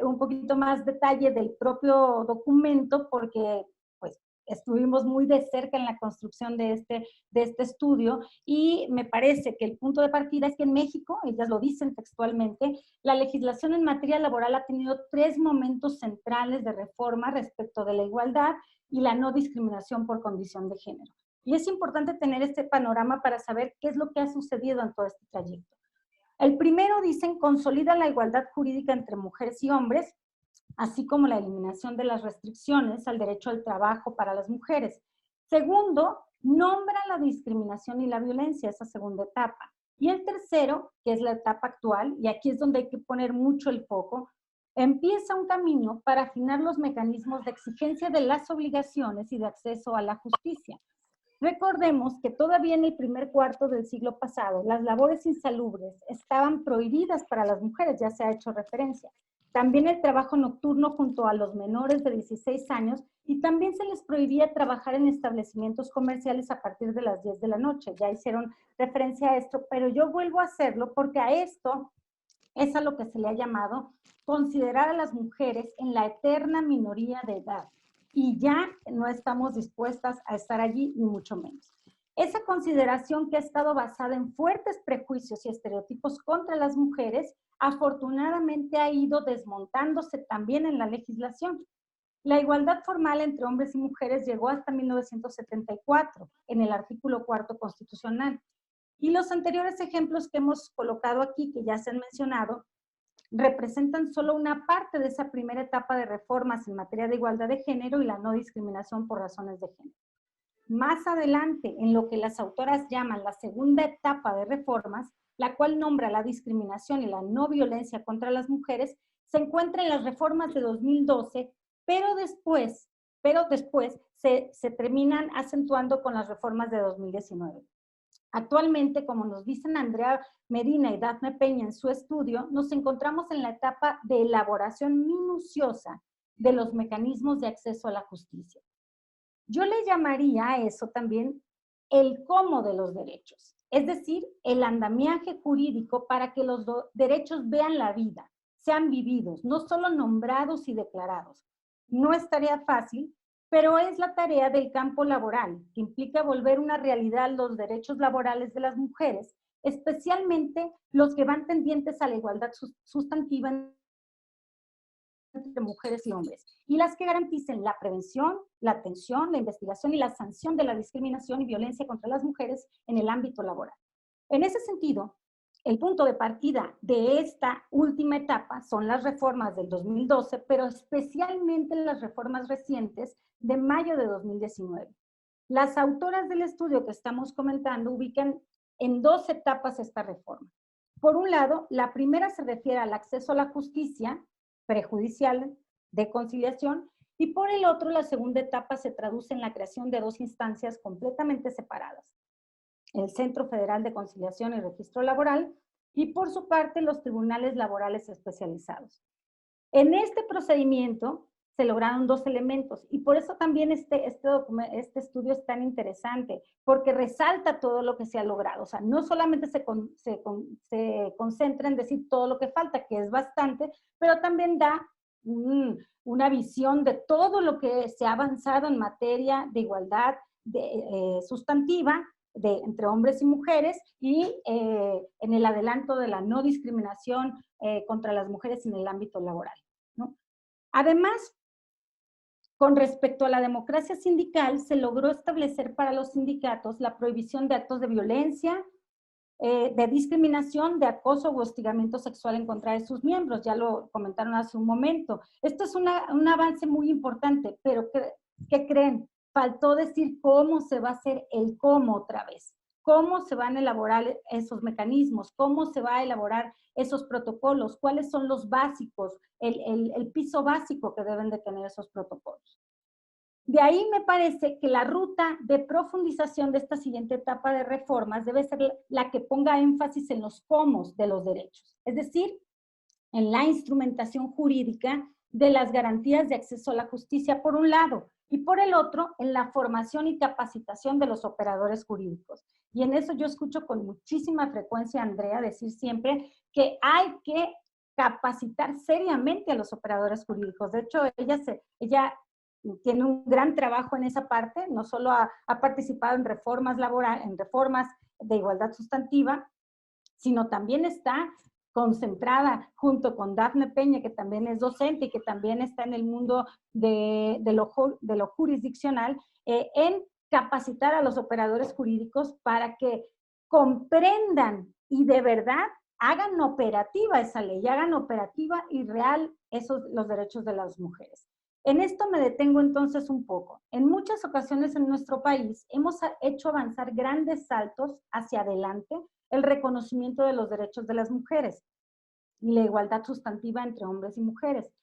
un poquito más detalle del propio documento porque pues, estuvimos muy de cerca en la construcción de este estudio y me parece que el punto de partida es que en México, ellas lo dicen textualmente, la legislación en materia laboral ha tenido 3 momentos centrales de reforma respecto de la igualdad y la no discriminación por condición de género. Y es importante tener este panorama para saber qué es lo que ha sucedido en todo este trayecto. El primero, dicen, consolida la igualdad jurídica entre mujeres y hombres, así como la eliminación de las restricciones al derecho al trabajo para las mujeres. Segundo, nombra la discriminación y la violencia, esa segunda etapa. Y el tercero, que es la etapa actual, y aquí es donde hay que poner mucho el foco, empieza un camino para afinar los mecanismos de exigencia de las obligaciones y de acceso a la justicia. Recordemos que todavía en el primer cuarto del siglo pasado, las labores insalubres estaban prohibidas para las mujeres, ya se ha hecho referencia. También el trabajo nocturno junto a los menores de 16 años y también se les prohibía trabajar en establecimientos comerciales a partir de las 10 de la noche. Ya hicieron referencia a esto, pero yo vuelvo a hacerlo porque a esto es a lo que se le ha llamado considerar a las mujeres en la eterna minoría de edad. Y ya no estamos dispuestas a estar allí, ni mucho menos. Esa consideración que ha estado basada en fuertes prejuicios y estereotipos contra las mujeres, afortunadamente ha ido desmontándose también en la legislación. La igualdad formal entre hombres y mujeres llegó hasta 1974, en el artículo 4 constitucional. Y los anteriores ejemplos que hemos colocado aquí, que ya se han mencionado, representan solo una parte de esa primera etapa de reformas en materia de igualdad de género y la no discriminación por razones de género. Más adelante, en lo que las autoras llaman la segunda etapa de reformas, la cual nombra la discriminación y la no violencia contra las mujeres, se encuentra en las reformas de 2012, pero después se terminan acentuando con las reformas de 2019. Actualmente, como nos dicen Andrea Medina y Dafne Peña en su estudio, nos encontramos en la etapa de elaboración minuciosa de los mecanismos de acceso a la justicia. Yo le llamaría a eso también el cómo de los derechos, es decir, el andamiaje jurídico para que los derechos vean la vida, sean vividos, no solo nombrados y declarados. No es tarea fácil, pero es la tarea del campo laboral, que implica volver una realidad los derechos laborales de las mujeres, especialmente los que van tendientes a la igualdad sustantiva entre mujeres y hombres, y las que garanticen la prevención, la atención, la investigación y la sanción de la discriminación y violencia contra las mujeres en el ámbito laboral. En ese sentido, el punto de partida de esta última etapa son las reformas del 2012, pero especialmente las reformas recientes de mayo de 2019. Las autoras del estudio que estamos comentando ubican en 2 etapas esta reforma. Por un lado, la primera se refiere al acceso a la justicia prejudicial de conciliación y por el otro, la segunda etapa se traduce en la creación de 2 instancias completamente separadas. El Centro Federal de Conciliación y Registro Laboral y por su parte los tribunales laborales especializados. En este procedimiento se lograron 2 elementos y por eso también este estudio es tan interesante, porque resalta todo lo que se ha logrado. O sea, no solamente se concentra en decir todo lo que falta, que es bastante, pero también da una visión de todo lo que se ha avanzado en materia de igualdad sustantiva entre hombres y mujeres y en el adelanto de la no discriminación contra las mujeres en el ámbito laboral, ¿no? Además, con respecto a la democracia sindical, se logró establecer para los sindicatos la prohibición de actos de violencia, de discriminación, de acoso o hostigamiento sexual en contra de sus miembros. Ya lo comentaron hace un momento. Esto es un avance muy importante, pero ¿qué creen? Faltó decir cómo se va a hacer el cómo otra vez. Cómo se van a elaborar esos mecanismos, cómo se va a elaborar esos protocolos, cuáles son los básicos, el piso básico que deben de tener esos protocolos. De ahí me parece que la ruta de profundización de esta siguiente etapa de reformas debe ser la que ponga énfasis en los cómo de los derechos, es decir, en la instrumentación jurídica de las garantías de acceso a la justicia por un lado, y por el otro, en la formación y capacitación de los operadores jurídicos. Y en eso yo escucho con muchísima frecuencia a Andrea decir siempre que hay que capacitar seriamente a los operadores jurídicos. De hecho, ella tiene un gran trabajo en esa parte, no solo ha participado en reformas laborales, en reformas de igualdad sustantiva, sino también está concentrada junto con Dafne Peña, que también es docente y que también está en el mundo de lo jurisdiccional, en capacitar a los operadores jurídicos para que comprendan y de verdad hagan operativa esa ley, hagan operativa y real los derechos de las mujeres. En esto me detengo entonces un poco. En muchas ocasiones en nuestro país hemos hecho avanzar grandes saltos hacia adelante el reconocimiento de los derechos de las mujeres y la igualdad sustantiva entre hombres y mujeres.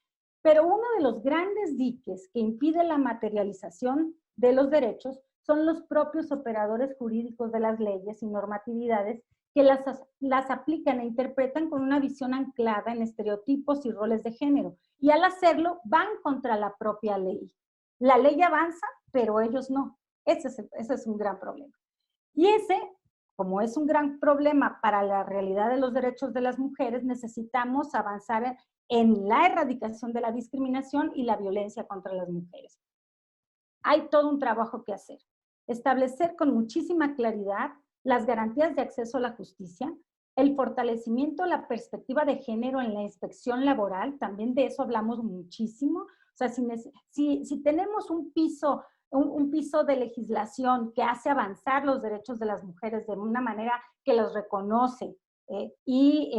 Pero uno de los grandes diques que impide la materialización de los derechos son los propios operadores jurídicos de las leyes y normatividades que las aplican e interpretan con una visión anclada en estereotipos y roles de género. Y al hacerlo, van contra la propia ley. La ley avanza, pero ellos no. Ese es un gran problema. Y como es un gran problema para la realidad de los derechos de las mujeres, necesitamos avanzar en la erradicación de la discriminación y la violencia contra las mujeres. Hay todo un trabajo que hacer. Establecer con muchísima claridad las garantías de acceso a la justicia, el fortalecimiento de la perspectiva de género en la inspección laboral, también de eso hablamos muchísimo. O sea, si tenemos un piso de legislación que hace avanzar los derechos de las mujeres de una manera que los reconoce y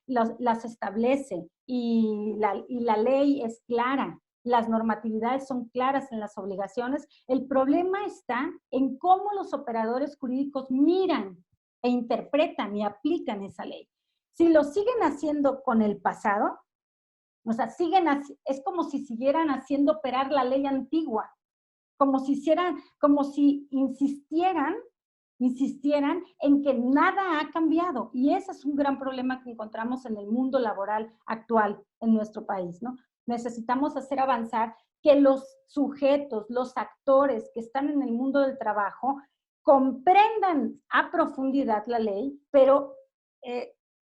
las establece y la ley es clara, las normatividades son claras en las obligaciones, el problema está en cómo los operadores jurídicos miran e interpretan y aplican esa ley. Si lo siguen haciendo con el pasado, o sea, es como si siguieran haciendo operar la ley antigua, como si insistieran en que nada ha cambiado. Y ese es un gran problema que encontramos en el mundo laboral actual en nuestro país, ¿no? Necesitamos hacer avanzar que los sujetos, los actores que están en el mundo del trabajo comprendan a profundidad la ley, pero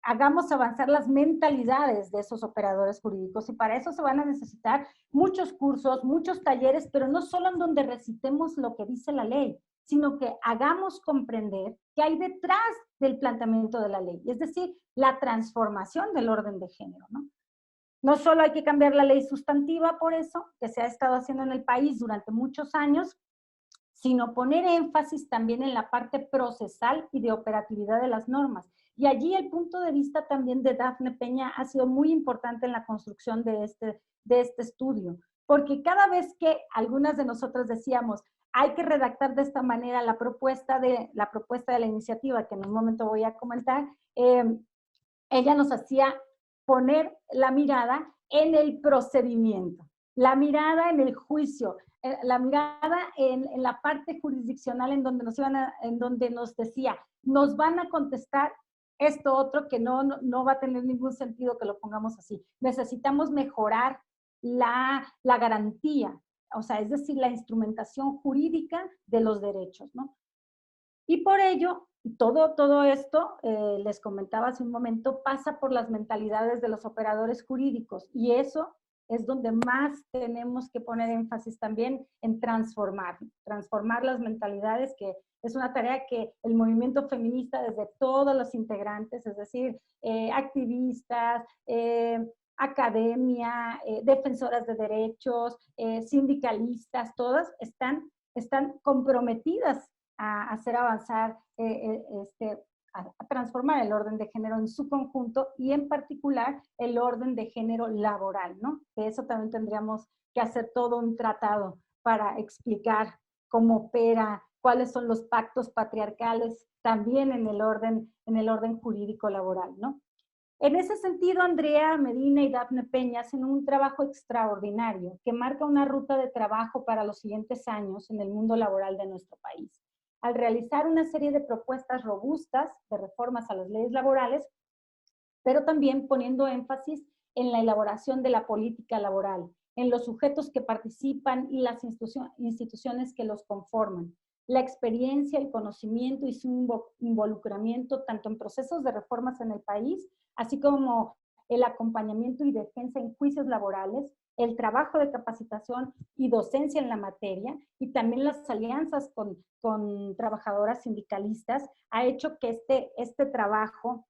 hagamos avanzar las mentalidades de esos operadores jurídicos, y para eso se van a necesitar muchos cursos, muchos talleres, pero no solo en donde recitemos lo que dice la ley, sino que hagamos comprender qué hay detrás del planteamiento de la ley, es decir, la transformación del orden de género, ¿no? No solo hay que cambiar la ley sustantiva por eso, que se ha estado haciendo en el país durante muchos años, sino poner énfasis también en la parte procesal y de operatividad de las normas. Y allí el punto de vista también de Dafne Peña ha sido muy importante en la construcción de este estudio, porque cada vez que algunas de nosotras decíamos, hay que redactar de esta manera la propuesta de la iniciativa, que en un momento voy a comentar, ella nos hacía poner la mirada en el procedimiento, la mirada en el juicio, la mirada en la parte jurisdiccional en donde nos decía, nos van a contestar esto otro que no va a tener ningún sentido que lo pongamos así. Necesitamos mejorar la garantía, o sea, es decir, la instrumentación jurídica de los derechos, ¿no? Y por ello, todo esto, les comentaba hace un momento, pasa por las mentalidades de los operadores jurídicos, y eso es donde más tenemos que poner énfasis también en transformar las mentalidades, que es una tarea que el movimiento feminista desde todos los integrantes, es decir, activistas, academia, defensoras de derechos, sindicalistas, todas están comprometidas a hacer avanzar, a transformar el orden de género en su conjunto y en particular el orden de género laboral, ¿no? De eso también tendríamos que hacer todo un tratado para explicar cómo opera, cuáles son los pactos patriarcales también en el orden jurídico laboral, ¿no? En ese sentido, Andrea Medina y Dafne Peña hacen un trabajo extraordinario que marca una ruta de trabajo para los siguientes años en el mundo laboral de nuestro país. Al realizar una serie de propuestas robustas de reformas a las leyes laborales, pero también poniendo énfasis en la elaboración de la política laboral, en los sujetos que participan y las instituciones que los conforman. La experiencia, el conocimiento y su involucramiento tanto en procesos de reformas en el país, así como el acompañamiento y defensa en juicios laborales, el trabajo de capacitación y docencia en la materia, y también las alianzas con trabajadoras sindicalistas, ha hecho que este trabajo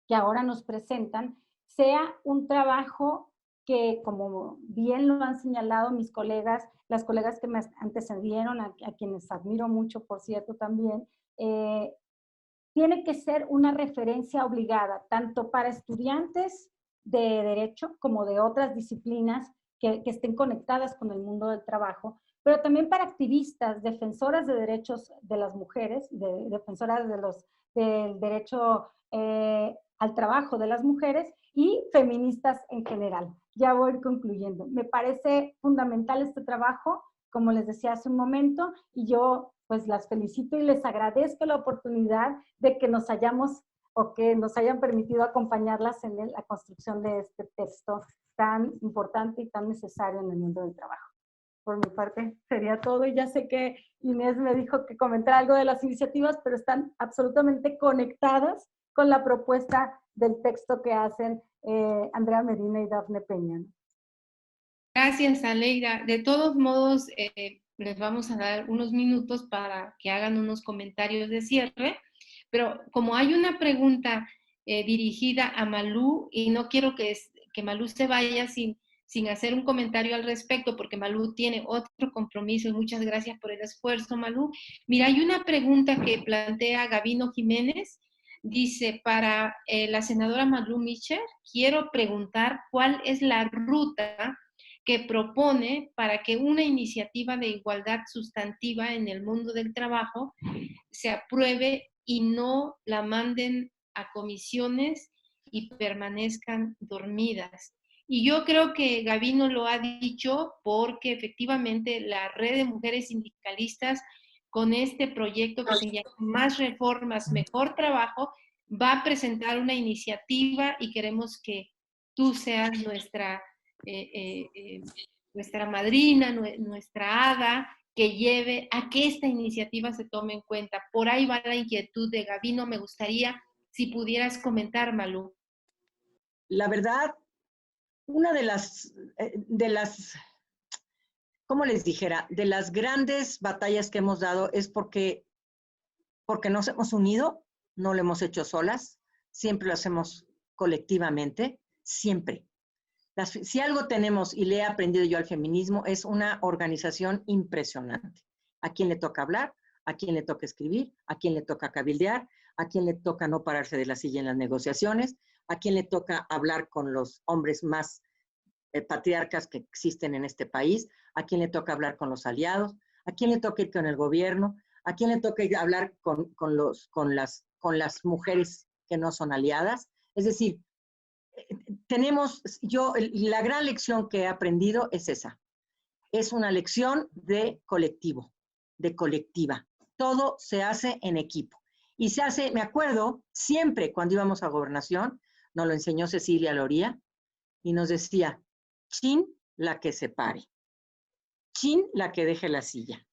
que ahora nos presentan sea un trabajo que, como bien lo han señalado mis colegas, las colegas que me antecedieron, a quienes admiro mucho, por cierto, también, tiene que ser una referencia obligada, tanto para estudiantes de derecho como de otras disciplinas que estén conectadas con el mundo del trabajo, pero también para activistas, defensoras de derechos de las mujeres, defensoras del derecho al trabajo de las mujeres y feministas en general. Ya voy concluyendo. Me parece fundamental este trabajo, como les decía hace un momento, y yo pues las felicito y les agradezco la oportunidad de que nos hayamos o que nos hayan permitido acompañarlas en la construcción de este texto tan importante y tan necesario en el mundo del trabajo. Por mi parte sería todo, y ya sé que Inés me dijo que comentara algo de las iniciativas, pero están absolutamente conectadas con la propuesta del texto que hacen Andrea Medina y Dafne Peña. Gracias, Aleida. De todos modos, les vamos a dar unos minutos para que hagan unos comentarios de cierre, pero como hay una pregunta dirigida a Malú, y no quiero que Malú se vaya sin hacer un comentario al respecto, porque Malú tiene otro compromiso, y muchas gracias por el esfuerzo, Malú. Mira, hay una pregunta que plantea Gabino Jiménez, dice, para la senadora Malú Micher, quiero preguntar cuál es la ruta que propone para que una iniciativa de igualdad sustantiva en el mundo del trabajo se apruebe y no la manden a comisiones y permanezcan dormidas. Y yo creo que Gabino lo ha dicho porque efectivamente la red de mujeres sindicalistas, con este proyecto que se llama Más Reformas, Mejor Trabajo, va a presentar una iniciativa y queremos que tú seas nuestra madrina, nuestra hada, que lleve a que esta iniciativa se tome en cuenta. Por ahí va la inquietud de Gabino. Me gustaría si pudieras comentar, Malú. La verdad, una de las, ¿cómo les dijera? De las grandes batallas que hemos dado es porque nos hemos unido, no lo hemos hecho solas, siempre lo hacemos colectivamente, siempre. Si algo tenemos, y le he aprendido yo al feminismo, es una organización impresionante. ¿A quién le toca hablar? ¿A quién le toca escribir? ¿A quién le toca cabildear? ¿A quién le toca no pararse de la silla en las negociaciones? ¿A quién le toca hablar con los hombres más patriarcas que existen en este país? ¿A quién le toca hablar con los aliados? ¿A quién le toca ir con el gobierno? ¿A quién le toca ir a hablar con las mujeres que no son aliadas? Es decir, la gran lección que he aprendido es esa. Es una lección de colectivo, de colectiva. Todo se hace en equipo. Y se hace, me acuerdo, siempre cuando íbamos a Gobernación, nos lo enseñó Cecilia Loría, y nos decía, chin, la que se pare. Chin, la que deje la silla.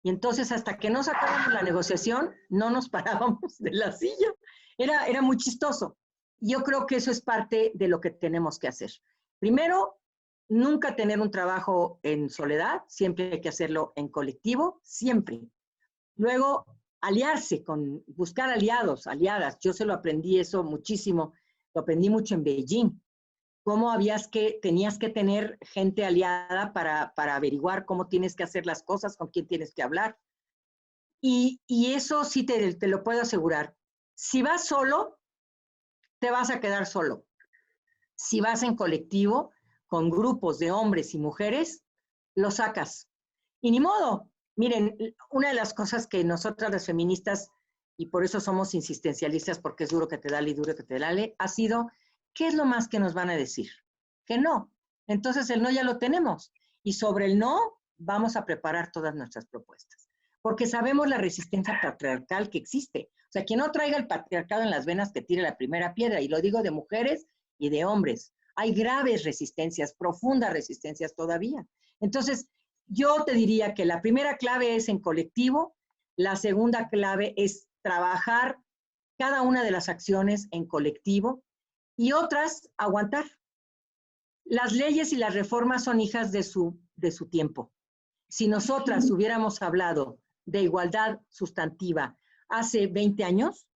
Y entonces, hasta que no sacábamos la negociación, no nos parábamos de la silla. Era muy chistoso. Yo creo que eso es parte de lo que tenemos que hacer. Primero, nunca tener un trabajo en soledad, siempre hay que hacerlo en colectivo, siempre. Luego, aliarse, buscar aliados, aliadas. Yo se lo aprendí eso muchísimo, lo aprendí mucho en Beijing. Cómo tenías que tener gente aliada para averiguar cómo tienes que hacer las cosas, con quién tienes que hablar. Y eso sí te lo puedo asegurar. Si vas solo, te vas a quedar solo. Si vas en colectivo, con grupos de hombres y mujeres, lo sacas. Y ni modo. Miren, una de las cosas que nosotras las feministas, y por eso somos insistencialistas, porque es duro que te dale y duro que te dale, ha sido ¿qué es lo más que nos van a decir? Que no. Entonces el no ya lo tenemos. Y sobre el no vamos a preparar todas nuestras propuestas. Porque sabemos la resistencia patriarcal que existe. O sea, quien no traiga el patriarcado en las venas, que tire la primera piedra. Y lo digo de mujeres y de hombres. Hay graves resistencias, profundas resistencias todavía. Entonces, yo te diría que la primera clave es en colectivo. La segunda clave es trabajar cada una de las acciones en colectivo. Y otras, aguantar. Las leyes y las reformas son hijas de su tiempo. Si nosotras hubiéramos hablado de igualdad sustantiva hace 20 años,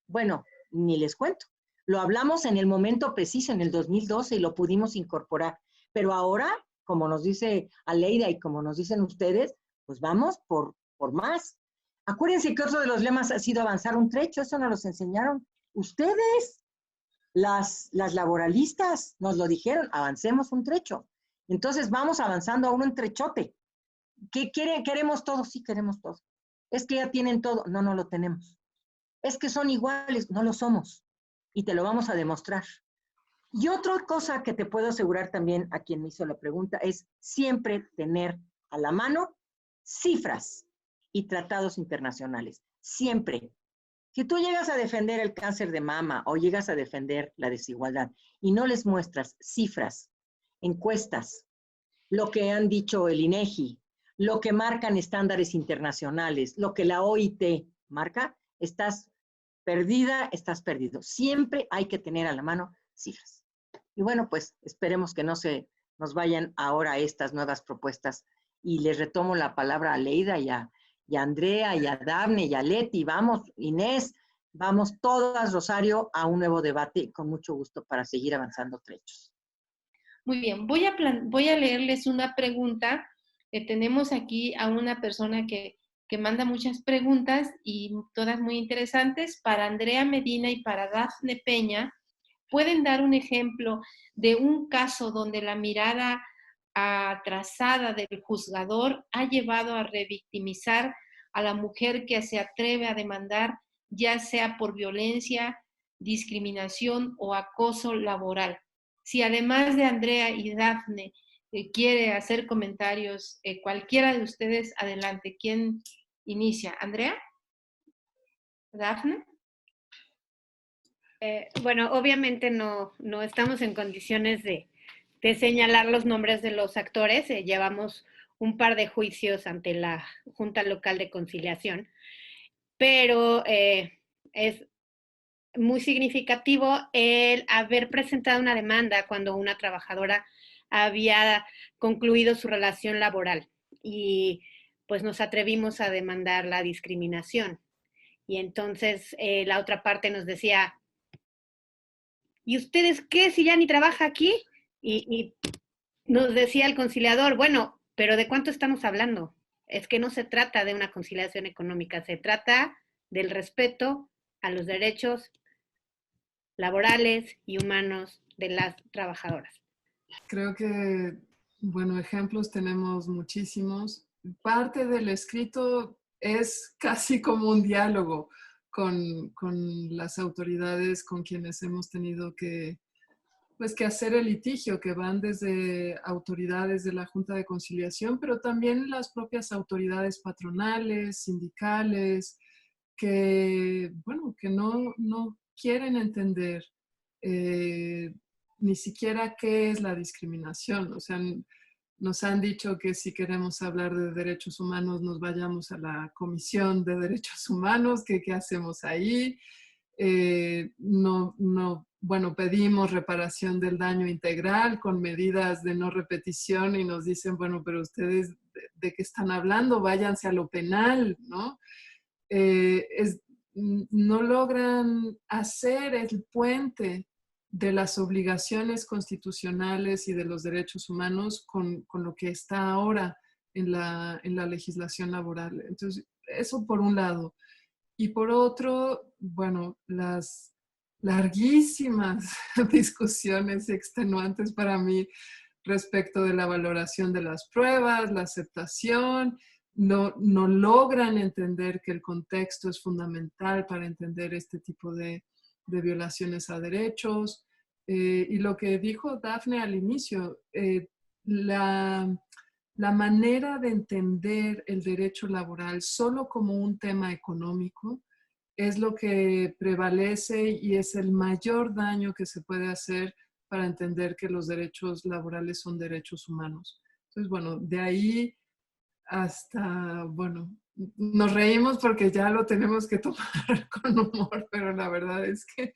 bueno, ni les cuento. Lo hablamos en el momento preciso, en el 2012, y lo pudimos incorporar. Pero ahora, como nos dice Aleida y como nos dicen ustedes, pues vamos por más. Acuérdense que otro de los lemas ha sido avanzar un trecho. Eso nos los enseñaron ustedes. Las laboralistas nos lo dijeron, avancemos un trecho. Entonces vamos avanzando a un trechote. ¿Qué queremos todos? Sí, queremos todos. Es que ya tienen todo. No, no lo tenemos. Es que son iguales. No lo somos. Y te lo vamos a demostrar. Y otra cosa que te puedo asegurar también a quien me hizo la pregunta es siempre tener a la mano cifras y tratados internacionales. Siempre. Si tú llegas a defender el cáncer de mama o llegas a defender la desigualdad y no les muestras cifras, encuestas, lo que han dicho el INEGI, lo que marcan estándares internacionales, lo que la OIT marca, estás perdida, estás perdido. Siempre hay que tener a la mano cifras. Y bueno, pues esperemos que no se nos vayan ahora estas nuevas propuestas. Y les retomo la palabra a Aleida y a Andrea, y a Dafne, y a Leti. Vamos, Inés, vamos todas, Rosario, a un nuevo debate con mucho gusto para seguir avanzando trechos. Muy bien, voy a leerles una pregunta. Tenemos aquí a una persona que manda muchas preguntas y todas muy interesantes. Para Andrea Medina y para Dafne Peña, ¿pueden dar un ejemplo de un caso donde la mirada atrasada del juzgador ha llevado a revictimizar a la mujer que se atreve a demandar, ya sea por violencia, discriminación o acoso laboral? Si además de Andrea y Dafne quiere hacer comentarios, cualquiera de ustedes, adelante. ¿Quién inicia? ¿Andrea? ¿Dafne? Bueno, obviamente no estamos en condiciones de señalar los nombres de los actores. Llevamos un par de juicios ante la Junta Local de Conciliación, pero es muy significativo el haber presentado una demanda cuando una trabajadora había concluido su relación laboral y pues nos atrevimos a demandar la discriminación. Y entonces la otra parte nos decía, ¿y ustedes qué si ya ni trabaja aquí? Y nos decía el conciliador, bueno, pero ¿de cuánto estamos hablando? Es que no se trata de una conciliación económica, se trata del respeto a los derechos laborales y humanos de las trabajadoras. Creo que, bueno, ejemplos tenemos muchísimos. Parte del escrito es casi como un diálogo con las autoridades con quienes hemos tenido que hacer el litigio, que van desde autoridades de la Junta de Conciliación, pero también las propias autoridades patronales, sindicales, que, bueno, que no quieren entender ni siquiera qué es la discriminación. O sea, nos han dicho que si queremos hablar de derechos humanos nos vayamos a la Comisión de Derechos Humanos, que qué hacemos ahí. Bueno, pedimos reparación del daño integral con medidas de no repetición y nos dicen, bueno, pero ustedes de qué están hablando, váyanse a lo penal, ¿no? No logran hacer el puente de las obligaciones constitucionales y de los derechos humanos con lo que está ahora en la legislación laboral. Entonces, eso por un lado. Y por otro, bueno, las larguísimas discusiones extenuantes para mí respecto de la valoración de las pruebas, la aceptación, no logran entender que el contexto es fundamental para entender este tipo de violaciones a derechos. Y lo que dijo Dafne al inicio, la manera de entender el derecho laboral solo como un tema económico es lo que prevalece y es el mayor daño que se puede hacer para entender que los derechos laborales son derechos humanos. Entonces, bueno, de ahí hasta, bueno, nos reímos porque ya lo tenemos que tomar con humor, pero la verdad es que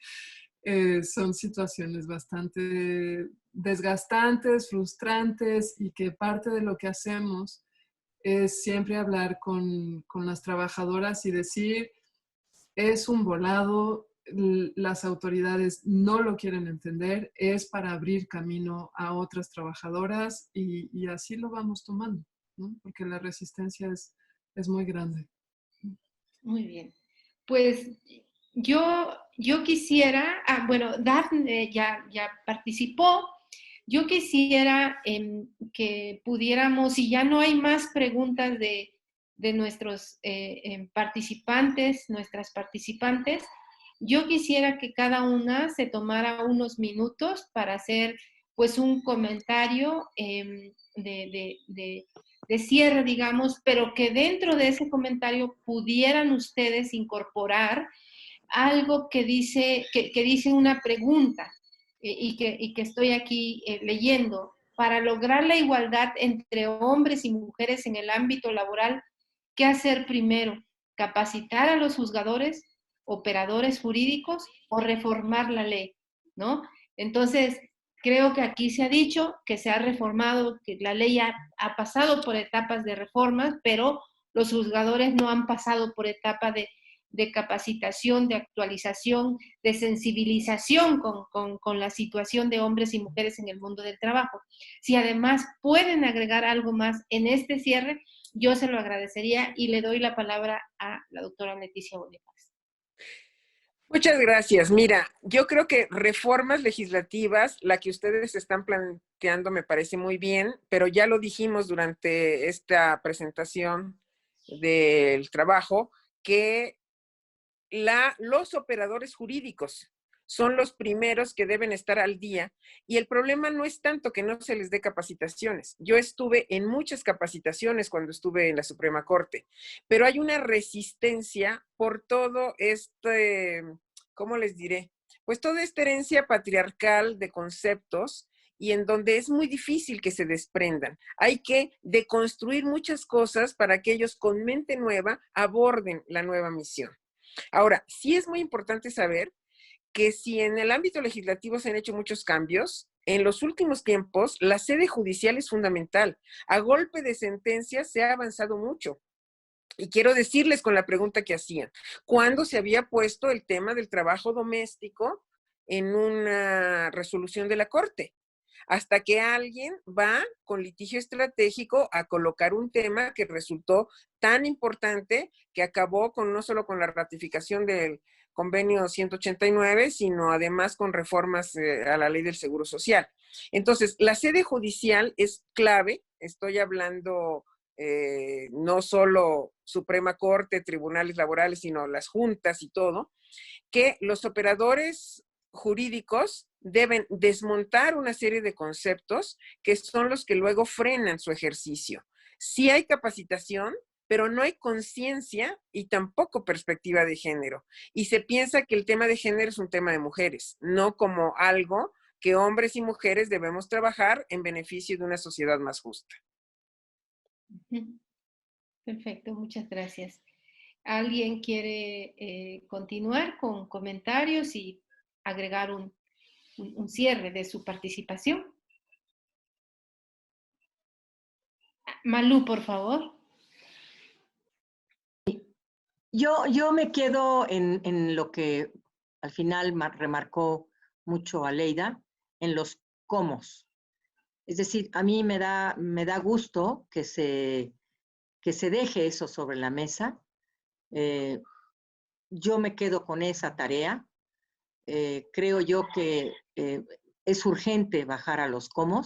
son situaciones bastante desgastantes, frustrantes y que parte de lo que hacemos es siempre hablar con las trabajadoras y decir, es un volado, las autoridades no lo quieren entender, es para abrir camino a otras trabajadoras y así lo vamos tomando, ¿no? Porque la resistencia es muy grande. Muy bien. Pues yo quisiera, bueno, Daphne ya participó. Yo quisiera que pudiéramos, si ya no hay más preguntas de nuestros participantes, nuestras participantes, yo quisiera que cada una se tomara unos minutos para hacer pues un comentario de cierre, digamos, pero que dentro de ese comentario pudieran ustedes incorporar algo que dice una pregunta y que estoy aquí leyendo. Para lograr la igualdad entre hombres y mujeres en el ámbito laboral, ¿qué hacer primero? ¿Capacitar a los juzgadores, operadores jurídicos o reformar la ley? ¿No? Entonces, creo que aquí se ha dicho que se ha reformado, que la ley ha pasado por etapas de reformas, pero los juzgadores no han pasado por etapa de capacitación, de actualización, de sensibilización con la situación de hombres y mujeres en el mundo del trabajo. Si además pueden agregar algo más en este cierre, yo se lo agradecería y le doy la palabra a la doctora Leticia Bonifaz. Muchas gracias. Mira, yo creo que reformas legislativas, la que ustedes están planteando me parece muy bien, pero ya lo dijimos durante esta presentación del trabajo, que los operadores jurídicos son los primeros que deben estar al día y el problema no es tanto que no se les dé capacitaciones. Yo estuve en muchas capacitaciones cuando estuve en la Suprema Corte, pero hay una resistencia por todo ¿cómo les diré? Pues toda esta herencia patriarcal de conceptos y en donde es muy difícil que se desprendan. Hay que deconstruir muchas cosas para que ellos con mente nueva aborden la nueva misión. Ahora, sí es muy importante saber que si en el ámbito legislativo se han hecho muchos cambios, en los últimos tiempos la sede judicial es fundamental. A golpe de sentencias se ha avanzado mucho. Y quiero decirles con la pregunta que hacían, ¿cuándo se había puesto el tema del trabajo doméstico en una resolución de la Corte? Hasta que alguien va con litigio estratégico a colocar un tema que resultó tan importante que acabó no solo con la ratificación del convenio 189, sino además con reformas a la ley del Seguro Social. Entonces, la sede judicial es clave, estoy hablando no solo Suprema Corte, tribunales laborales, sino las juntas y todo, que los operadores jurídicos deben desmontar una serie de conceptos que son los que luego frenan su ejercicio. Sí hay capacitación, pero no hay conciencia y tampoco perspectiva de género. Y se piensa que el tema de género es un tema de mujeres, no como algo que hombres y mujeres debemos trabajar en beneficio de una sociedad más justa. Perfecto, muchas gracias. ¿Alguien quiere continuar con comentarios y agregar un cierre de su participación? Malú, por favor. Yo me quedo en lo que al final remarcó mucho Aleida, en los cómo. Es decir, a mí me da gusto que se deje eso sobre la mesa. Yo me quedo con esa tarea. Creo yo que es urgente bajar a los cómo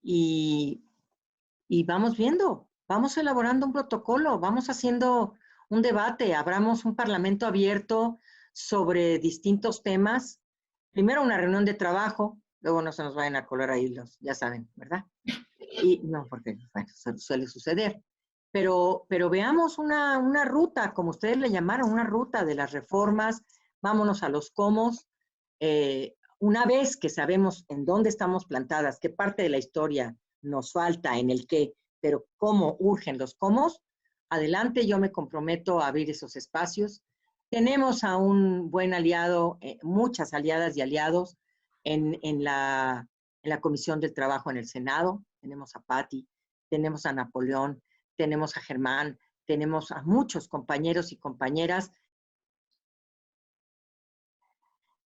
y vamos viendo, vamos elaborando un protocolo, vamos haciendo un debate, abramos un parlamento abierto sobre distintos temas primero una reunión de trabajo, luego no se nos vayan a colar ahí los, ya saben, ¿verdad? Y no, porque bueno, suele suceder. Pero veamos una ruta, como ustedes le llamaron, una ruta de las reformas, vámonos a los cómo. Una vez que sabemos en dónde estamos plantadas, qué parte de la historia nos falta, en el qué, pero cómo urgen los cómo, adelante, yo me comprometo a abrir esos espacios. Tenemos a un buen aliado, muchas aliadas y aliados en la Comisión del Trabajo en el Senado. Tenemos a Patti, tenemos a Napoleón, tenemos a Germán, tenemos a muchos compañeros y compañeras.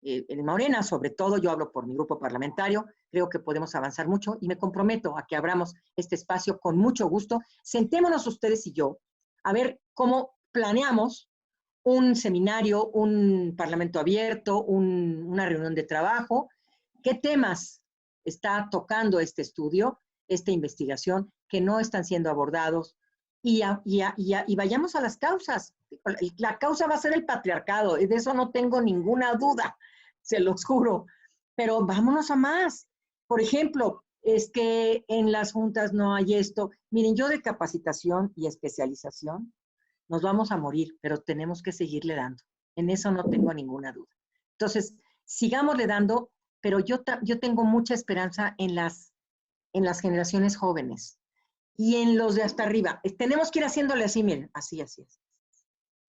En Morena, sobre todo, yo hablo por mi grupo parlamentario, creo que podemos avanzar mucho y me comprometo a que abramos este espacio con mucho gusto. Sentémonos ustedes y yo a ver cómo planeamos un seminario, un parlamento abierto, una reunión de trabajo, qué temas está tocando este estudio, esta investigación, que no están siendo abordados, y vayamos a las causas. La causa va a ser el patriarcado, y de eso no tengo ninguna duda, se los juro, pero vámonos a más. Por ejemplo, es que en las juntas no hay esto. Miren, yo de capacitación y especialización nos vamos a morir, pero tenemos que seguirle dando. En eso no tengo ninguna duda. Entonces, sigámosle dando, pero yo tengo mucha esperanza en las generaciones jóvenes y en los de hasta arriba. Tenemos que ir haciéndole así, miren, así es.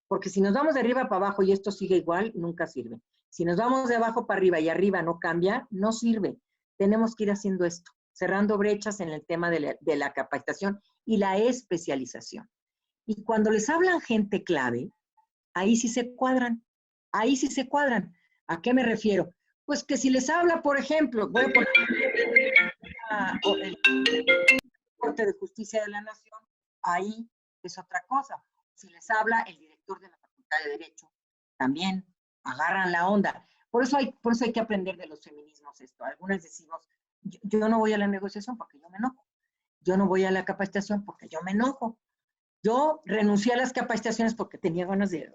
Porque si nos vamos de arriba para abajo y esto sigue igual, nunca sirve. Si nos vamos de abajo para arriba y arriba no cambia, no sirve. Tenemos que ir haciendo esto, cerrando brechas en el tema de la capacitación y la especialización. Y cuando les hablan gente clave, ahí sí se cuadran. Ahí sí se cuadran. ¿A qué me refiero? Pues que si les habla, por ejemplo, voy a poner el Corte de Justicia de la Nación, ahí es otra cosa. Si les habla el director de la Facultad de Derecho, también agarran la onda. Por eso hay que aprender de los feminismos esto. Algunas decimos, yo no voy a la negociación porque yo me enojo. Yo no voy a la capacitación porque yo me enojo. Yo renuncié a las capacitaciones porque tenía ganas de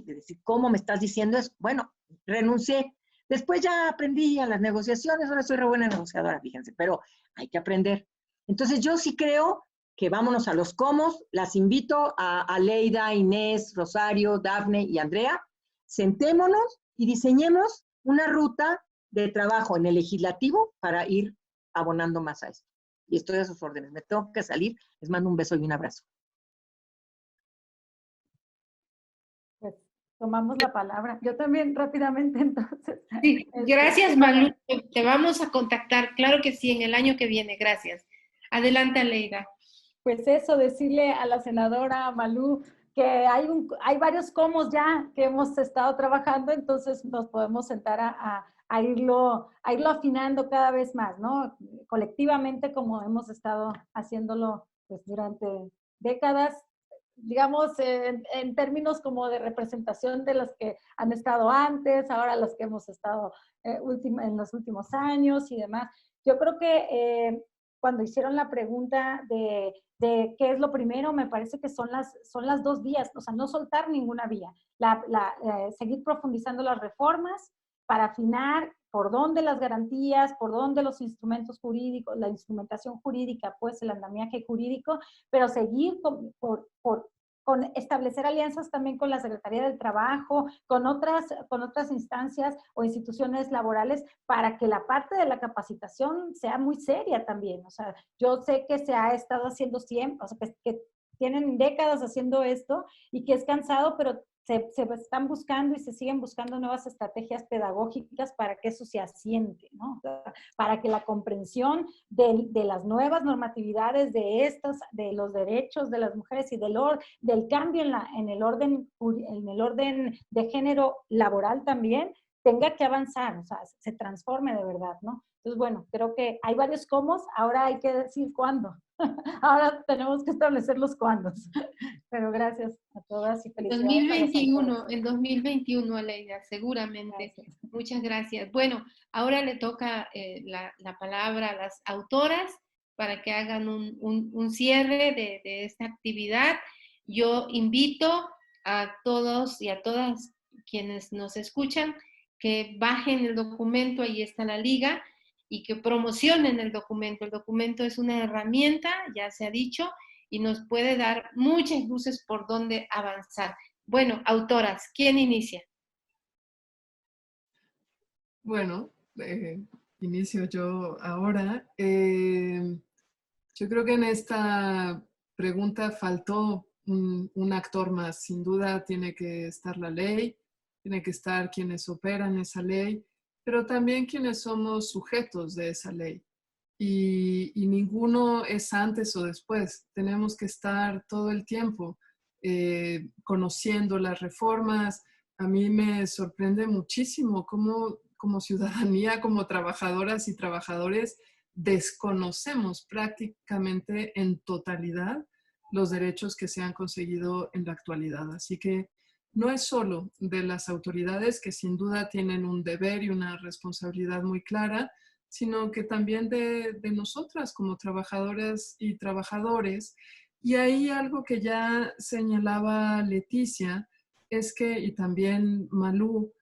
decir, ¿cómo me estás diciendo eso? Bueno, renuncié. Después ya aprendí a las negociaciones, ahora soy re buena negociadora, fíjense, pero hay que aprender. Entonces yo sí creo que vámonos a los cómo. Las invito a Leida, Inés, Rosario, Dafne y Andrea. Sentémonos y diseñemos una ruta de trabajo en el legislativo para ir abonando más a esto. Y estoy a sus órdenes. Me tengo que salir. Les mando un beso y un abrazo. Pues tomamos la palabra. Yo también rápidamente, entonces. Sí, gracias, Malu. Te vamos a contactar, claro que sí, en el año que viene. Gracias. Adelante, Leida. Pues eso, decirle a la senadora Malú que hay varios comos ya que hemos estado trabajando, entonces nos podemos sentar a irlo afinando cada vez más, ¿no? Colectivamente, como hemos estado haciéndolo pues, durante décadas, digamos, en términos como de representación de las que han estado antes, ahora las que hemos estado en los últimos años y demás. Yo creo que cuando hicieron la pregunta de qué es lo primero, me parece que son las dos vías, o sea, no soltar ninguna vía, seguir profundizando las reformas para afinar por dónde las garantías, por dónde los instrumentos jurídicos, la instrumentación jurídica, pues el andamiaje jurídico, pero seguir con establecer alianzas también con la Secretaría del Trabajo, con otras instancias o instituciones laborales para que la parte de la capacitación sea muy seria también. O sea, yo sé que se ha estado haciendo siempre, o sea, que tienen décadas haciendo esto y que es cansado, pero se están buscando y se siguen buscando nuevas estrategias pedagógicas para que eso se asiente, ¿no? Para que la comprensión de las nuevas normatividades de los derechos de las mujeres y del cambio en el orden de género laboral también tenga que avanzar, o sea, se transforme de verdad, ¿no? Entonces, bueno, creo que hay varios cómo, ahora hay que decir cuándo. Ahora tenemos que establecer los cuándos. Pero gracias a todas y felicidades. En 2021, Aleida, seguramente. Gracias. Muchas gracias. Bueno, ahora le toca la palabra a las autoras para que hagan un cierre de esta actividad. Yo invito a todos y a todas quienes nos escuchan que bajen el documento, ahí está la liga, y que promocionen el documento. El documento es una herramienta, ya se ha dicho, y nos puede dar muchas luces por dónde avanzar. Bueno, autoras, ¿quién inicia? Bueno, inicio yo ahora. Yo creo que en esta pregunta faltó un actor más. Sin duda tiene que estar la ley, tiene que estar quienes operan esa ley, pero también quienes somos sujetos de esa ley. Y ninguno es antes o después. Tenemos que estar todo el tiempo conociendo las reformas. A mí me sorprende muchísimo cómo como ciudadanía, como trabajadoras y trabajadores, desconocemos prácticamente en totalidad los derechos que se han conseguido en la actualidad. Así que no es solo de las autoridades, que sin duda tienen un deber y una responsabilidad muy clara, sino que también de nosotras como trabajadoras y trabajadores. Y ahí algo que ya señalaba Leticia es que, y también Malú,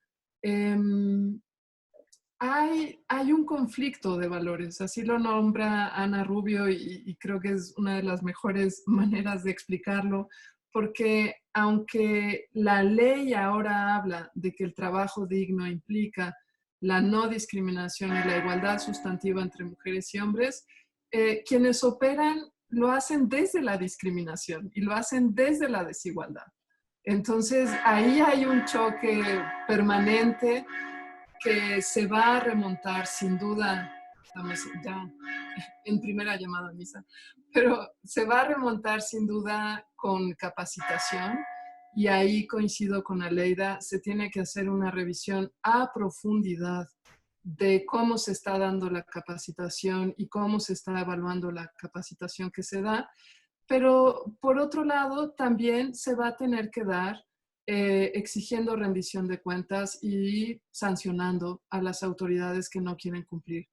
hay un conflicto de valores, así lo nombra Ana Rubio y creo que es una de las mejores maneras de explicarlo, porque aunque la ley ahora habla de que el trabajo digno implica la no discriminación y la igualdad sustantiva entre mujeres y hombres, quienes operan lo hacen desde la discriminación y lo hacen desde la desigualdad. Entonces ahí hay un choque permanente que se va a remontar sin duda, estamos ya en primera llamada a misa, pero se va a remontar sin duda con capacitación y ahí coincido con Aleida, se tiene que hacer una revisión a profundidad de cómo se está dando la capacitación y cómo se está evaluando la capacitación que se da, pero por otro lado también se va a tener que dar exigiendo rendición de cuentas y sancionando a las autoridades que no quieren cumplir.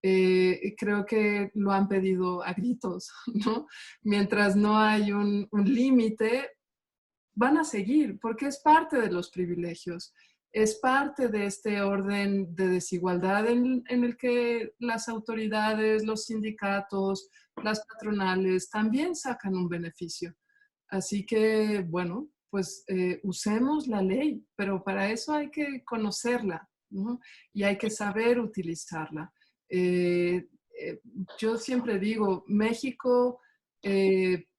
Creo que lo han pedido a gritos, ¿no? Mientras no hay un límite, van a seguir, porque es parte de los privilegios, es parte de este orden de desigualdad en el que las autoridades, los sindicatos, las patronales también sacan un beneficio. Así que, bueno, pues usemos la ley, pero para eso hay que conocerla, ¿no? Y hay que saber utilizarla. Eh, yo siempre digo, México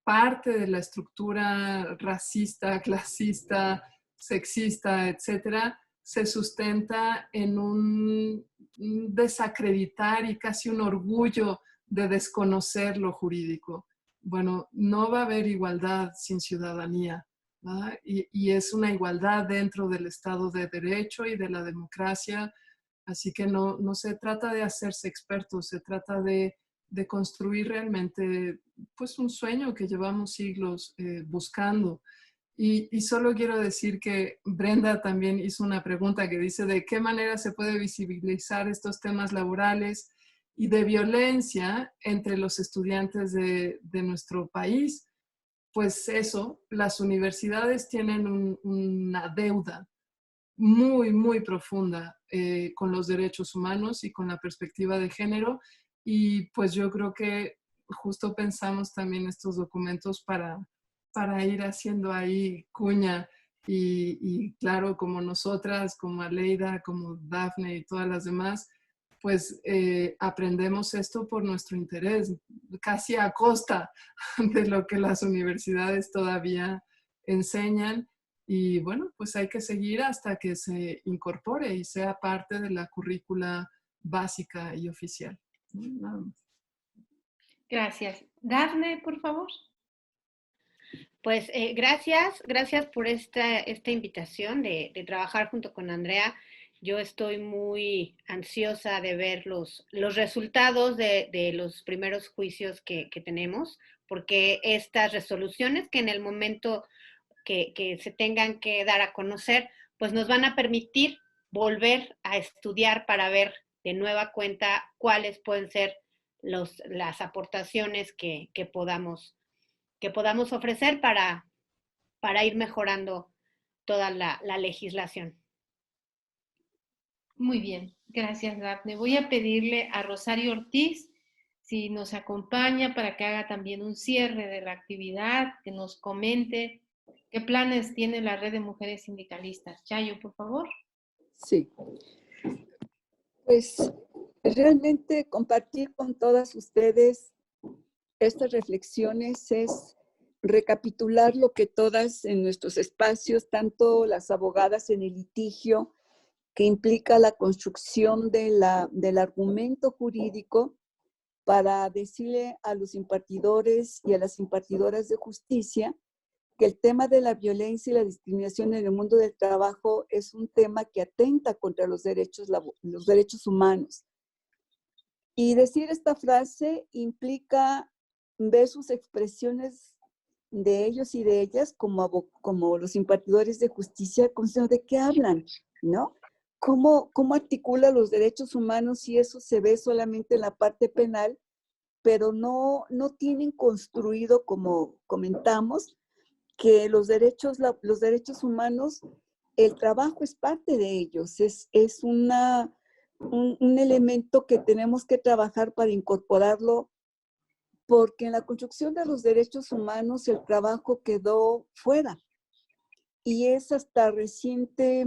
parte de la estructura racista, clasista, sexista, etcétera, se sustenta en un desacreditar y casi un orgullo de desconocer lo jurídico. Bueno, no va a haber igualdad sin ciudadanía, ¿verdad? Y es una igualdad dentro del Estado de Derecho y de la democracia, así que no se trata de hacerse expertos, se trata de construir realmente pues un sueño que llevamos siglos buscando. Y solo quiero decir que Brenda también hizo una pregunta que dice de qué manera se puede visibilizar estos temas laborales y de violencia entre los estudiantes de nuestro país. Pues eso, las universidades tienen una deuda muy, muy profunda con los derechos humanos y con la perspectiva de género. Y pues yo creo que justo pensamos también estos documentos para ir haciendo ahí cuña y claro, como nosotras, como Aleida, como Dafne y todas las demás, pues aprendemos esto por nuestro interés, casi a costa de lo que las universidades todavía enseñan. Y bueno, pues hay que seguir hasta que se incorpore y sea parte de la currícula básica y oficial. Nada más. Gracias. Dafne, por favor. Pues gracias por esta invitación de trabajar junto con Andrea. Yo estoy muy ansiosa de ver los resultados de los primeros juicios que tenemos, porque estas resoluciones que en el momento que se tengan que dar a conocer, pues nos van a permitir volver a estudiar para ver de nueva cuenta cuáles pueden ser las aportaciones que podamos ofrecer para ir mejorando toda la legislación. Muy bien, gracias, Dafne. Voy a pedirle a Rosario Ortiz si nos acompaña para que haga también un cierre de la actividad, que nos comente qué planes tiene la Red de Mujeres Sindicalistas. Chayo, por favor. Sí, pues realmente compartir con todas ustedes estas reflexiones es recapitular lo que todas en nuestros espacios, tanto las abogadas en el litigio, que implica la construcción del argumento jurídico para decirle a los impartidores y a las impartidoras de justicia que el tema de la violencia y la discriminación en el mundo del trabajo es un tema que atenta contra los derechos humanos. Y decir esta frase implica ver sus expresiones de ellos y de ellas como los impartidores de justicia, ¿de qué hablan? ¿No? ¿Cómo articula los derechos humanos si eso se ve solamente en la parte penal, pero no tienen construido, como comentamos, que los derechos humanos, el trabajo es parte de ellos, es un elemento que tenemos que trabajar para incorporarlo, porque en la construcción de los derechos humanos el trabajo quedó fuera. Y es hasta reciente,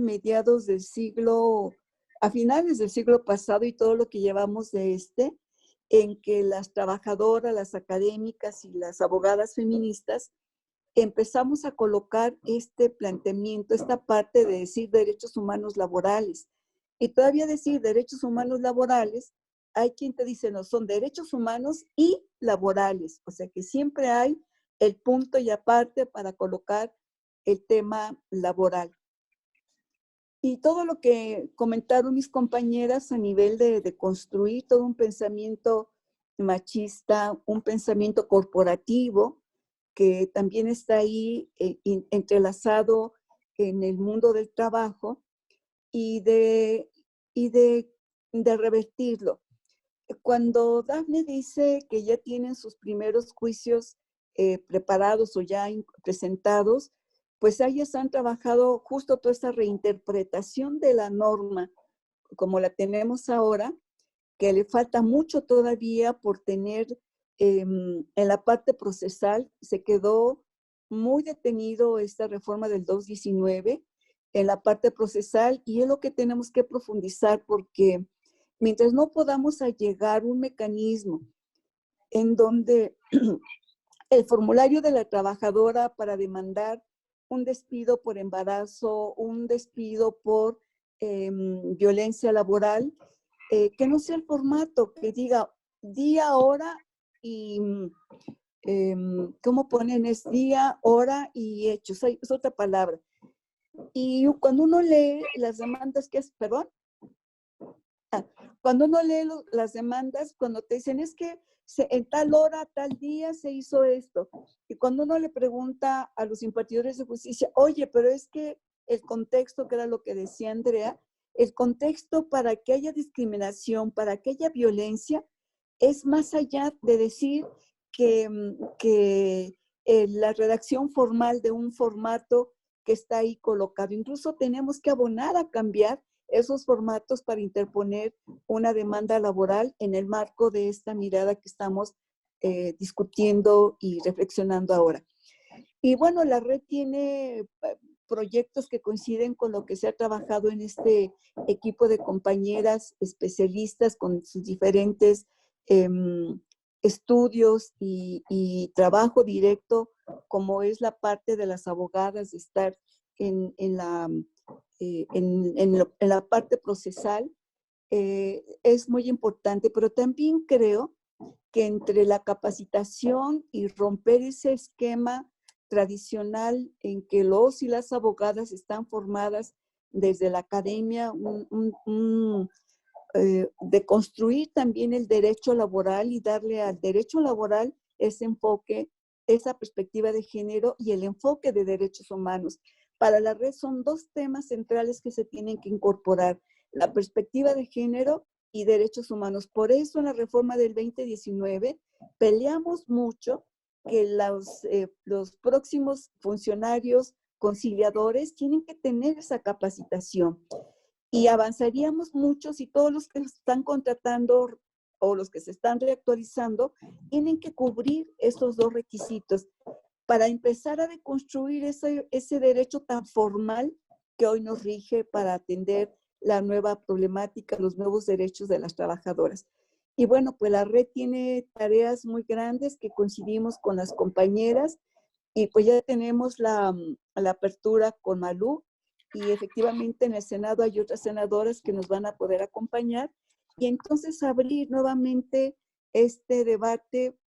a finales del siglo pasado y todo lo que llevamos de en que las trabajadoras, las académicas y las abogadas feministas empezamos a colocar este planteamiento, esta parte de decir derechos humanos laborales. Y todavía decir derechos humanos laborales, hay quien te dice, no, son derechos humanos y laborales. O sea que siempre hay el punto y aparte para colocar el tema laboral. Y todo lo que comentaron mis compañeras a nivel de construir todo un pensamiento machista, un pensamiento corporativo, que también está ahí entrelazado en el mundo del trabajo y de revertirlo. Cuando Dafne dice que ya tienen sus primeros juicios preparados o ya presentados, pues ellas han trabajado justo toda esta reinterpretación de la norma como la tenemos ahora, que le falta mucho todavía por tener en la parte procesal. Se quedó muy detenido esta reforma del 219 en la parte procesal, y es lo que tenemos que profundizar, porque mientras no podamos allegar un mecanismo en donde el formulario de la trabajadora para demandar un despido por embarazo, un despido por violencia laboral, que no sea el formato que diga día, hora y, ¿cómo ponen? Es día, hora y hechos, es otra palabra. Y cuando uno lee las demandas que es, perdón, cuando uno lee las demandas, cuando te dicen es que en tal hora, tal día se hizo esto. Y cuando uno le pregunta a los impartidores de justicia, oye, pero es que el contexto, que era lo que decía Andrea, el contexto para que haya discriminación, para que haya violencia, es más allá de decir que la redacción formal de un formato que está ahí colocado. Incluso tenemos que abonar a cambiar esos formatos para interponer una demanda laboral en el marco de esta mirada que estamos discutiendo y reflexionando ahora. Y bueno, la red tiene proyectos que coinciden con lo que se ha trabajado en este equipo de compañeras especialistas con sus diferentes estudios y trabajo directo, como es la parte de las abogadas, de estar en la parte procesal, es muy importante, pero también creo que entre la capacitación y romper ese esquema tradicional en que los y las abogadas están formadas desde la academia, de construir también el derecho laboral y darle al derecho laboral ese enfoque, esa perspectiva de género y el enfoque de derechos humanos. Para la red son dos temas centrales que se tienen que incorporar: la perspectiva de género y derechos humanos. Por eso en la reforma del 2019 peleamos mucho que los próximos funcionarios conciliadores tienen que tener esa capacitación. y avanzaríamos mucho si todos los que están contratando o los que se están reactualizando tienen que cubrir esos dos requisitos para empezar a deconstruir ese derecho tan formal que hoy nos rige para atender la nueva problemática, los nuevos derechos de las trabajadoras. Y bueno, pues la red tiene tareas muy grandes que coincidimos con las compañeras y pues ya tenemos la apertura con Malú y efectivamente en el Senado hay otras senadoras que nos van a poder acompañar y entonces abrir nuevamente este debate,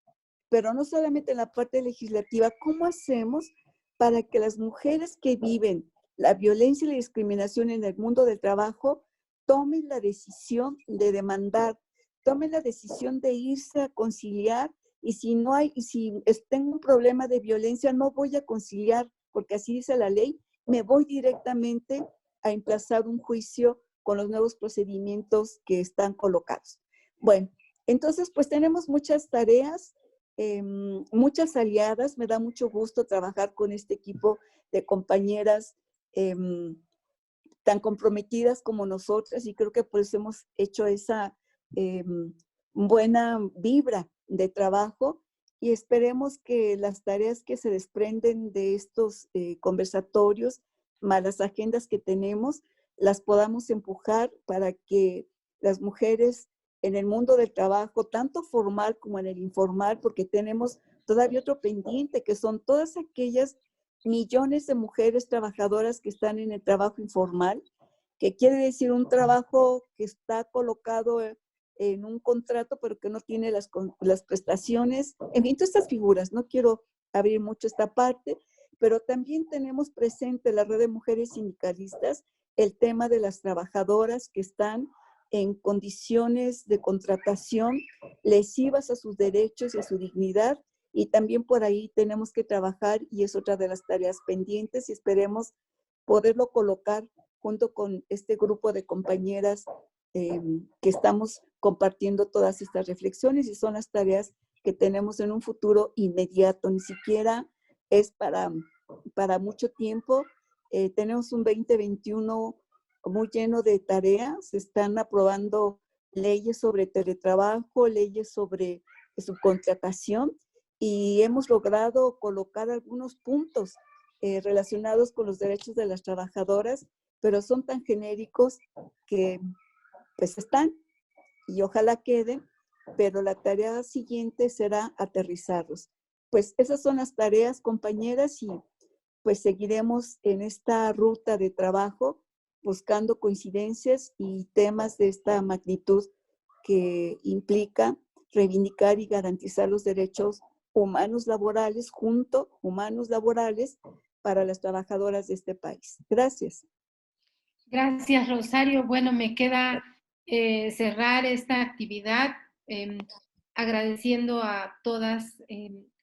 pero no solamente en la parte legislativa, ¿cómo hacemos para que las mujeres que viven la violencia y la discriminación en el mundo del trabajo tomen la decisión de demandar, tomen la decisión de irse a conciliar y si tengo un problema de violencia no voy a conciliar porque así dice la ley, me voy directamente a emplazar un juicio con los nuevos procedimientos que están colocados. Bueno, entonces pues tenemos muchas tareas, muchas aliadas, me da mucho gusto trabajar con este equipo de compañeras tan comprometidas como nosotras y creo que por eso hemos hecho esa buena vibra de trabajo y esperemos que las tareas que se desprenden de estos conversatorios, más las agendas que tenemos, las podamos empujar para que las mujeres en el mundo del trabajo, tanto formal como en el informal, porque tenemos todavía otro pendiente, que son todas aquellas millones de mujeres trabajadoras que están en el trabajo informal, que quiere decir un trabajo que está colocado en un contrato, pero que no tiene las prestaciones. En fin, todas estas figuras, no quiero abrir mucho esta parte, pero también tenemos presente la red de mujeres sindicalistas el tema de las trabajadoras que están en condiciones de contratación lesivas a sus derechos y a su dignidad, y también por ahí tenemos que trabajar y es otra de las tareas pendientes y esperemos poderlo colocar junto con este grupo de compañeras que estamos compartiendo todas estas reflexiones y son las tareas que tenemos en un futuro inmediato, ni siquiera es para mucho tiempo. Tenemos un 2021 muy lleno de tareas, se están aprobando leyes sobre teletrabajo, leyes sobre subcontratación y hemos logrado colocar algunos puntos relacionados con los derechos de las trabajadoras, pero son tan genéricos que pues están y ojalá queden, pero la tarea siguiente será aterrizarlos. Pues esas son las tareas, compañeras, y pues seguiremos en esta ruta de trabajo buscando coincidencias y temas de esta magnitud que implica reivindicar y garantizar los derechos humanos laborales, humanos laborales para las trabajadoras de este país. Gracias. Gracias, Rosario. Bueno, me queda cerrar esta actividad agradeciendo a todas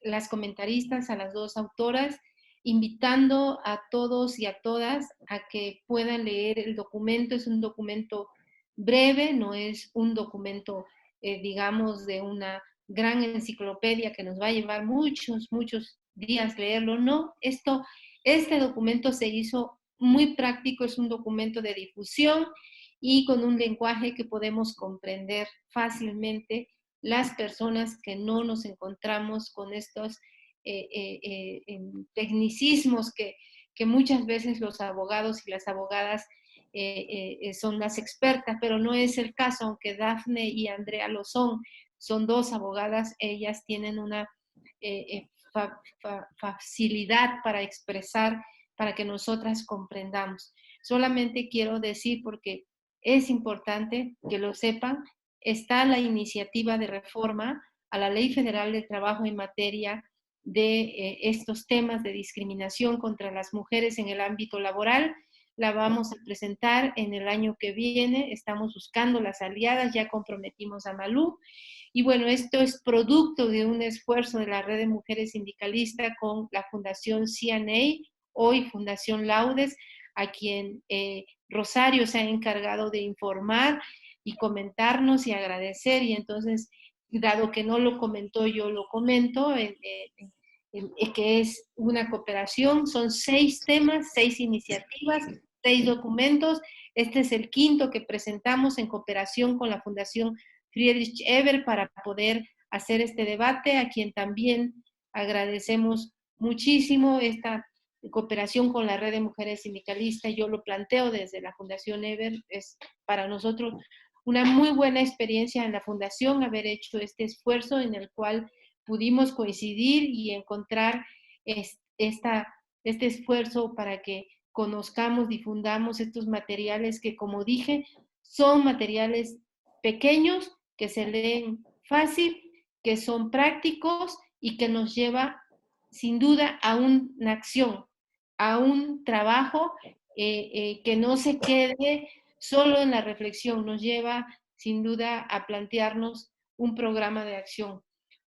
las comentaristas, a las dos autoras, invitando a todos y a todas a que puedan leer el documento. Es un documento breve, no es un documento, digamos, de una gran enciclopedia que nos va a llevar muchos días leerlo. No, este documento se hizo muy práctico, es un documento de difusión y con un lenguaje que podemos comprender fácilmente las personas que no nos encontramos con estos tecnicismos que muchas veces los abogados y las abogadas son las expertas, pero no es el caso, aunque Dafne y Andrea lo son dos abogadas, ellas tienen una facilidad para expresar, para que nosotras comprendamos. Solamente quiero decir, porque es importante que lo sepan, está la iniciativa de reforma a la Ley Federal de Trabajo en materia de estos temas de discriminación contra las mujeres en el ámbito laboral. La vamos a presentar en el año que viene, estamos buscando las aliadas, ya comprometimos a Malú. Y bueno, esto es producto de un esfuerzo de la Red de Mujeres Sindicalistas con la Fundación CNA, hoy Fundación Laudes, a quien Rosario se ha encargado de informar y comentarnos y agradecer. Y entonces, dado que no lo comentó, yo lo comento, que es una cooperación, son 6 temas, 6 iniciativas, 6 documentos Este es el quinto que presentamos en cooperación con la Fundación Friedrich Ebert para poder hacer este debate, a quien también agradecemos muchísimo esta cooperación con la Red de Mujeres Sindicalistas. Yo lo planteo desde la Fundación Ebert, es para nosotros una muy buena experiencia en la Fundación haber hecho este esfuerzo en el cual pudimos coincidir y encontrar este esfuerzo para que conozcamos, difundamos estos materiales que, como dije, son materiales pequeños, que se leen fácil, que son prácticos y que nos lleva sin duda a una acción, a un trabajo que no se quede solo en la reflexión, nos lleva sin duda a plantearnos un programa de acción.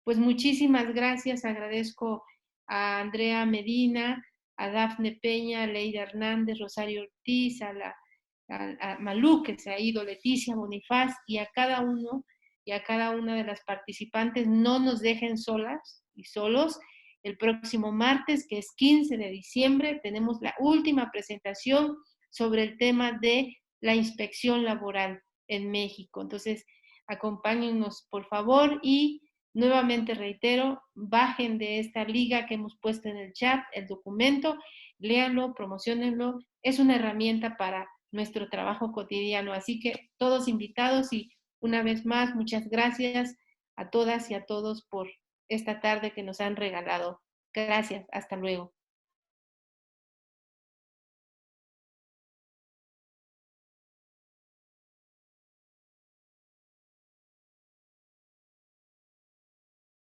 Pues muchísimas gracias, agradezco a Andrea Medina, a Dafne Peña, a Leida Hernández, Rosario Ortiz, a Malú, que se ha ido, Leticia Bonifaz, y a cada uno y a cada una de las participantes. No nos dejen solas y solos. El próximo martes, que es 15 de diciembre, tenemos la última presentación sobre el tema de la inspección laboral en México. Entonces, acompáñennos, por favor, y nuevamente reitero, bajen de esta liga que hemos puesto en el chat el documento, léanlo, promociónenlo. Es una herramienta para nuestro trabajo cotidiano. Así que todos invitados, y una vez más, muchas gracias a todas y a todos por esta tarde que nos han regalado. Gracias, hasta luego.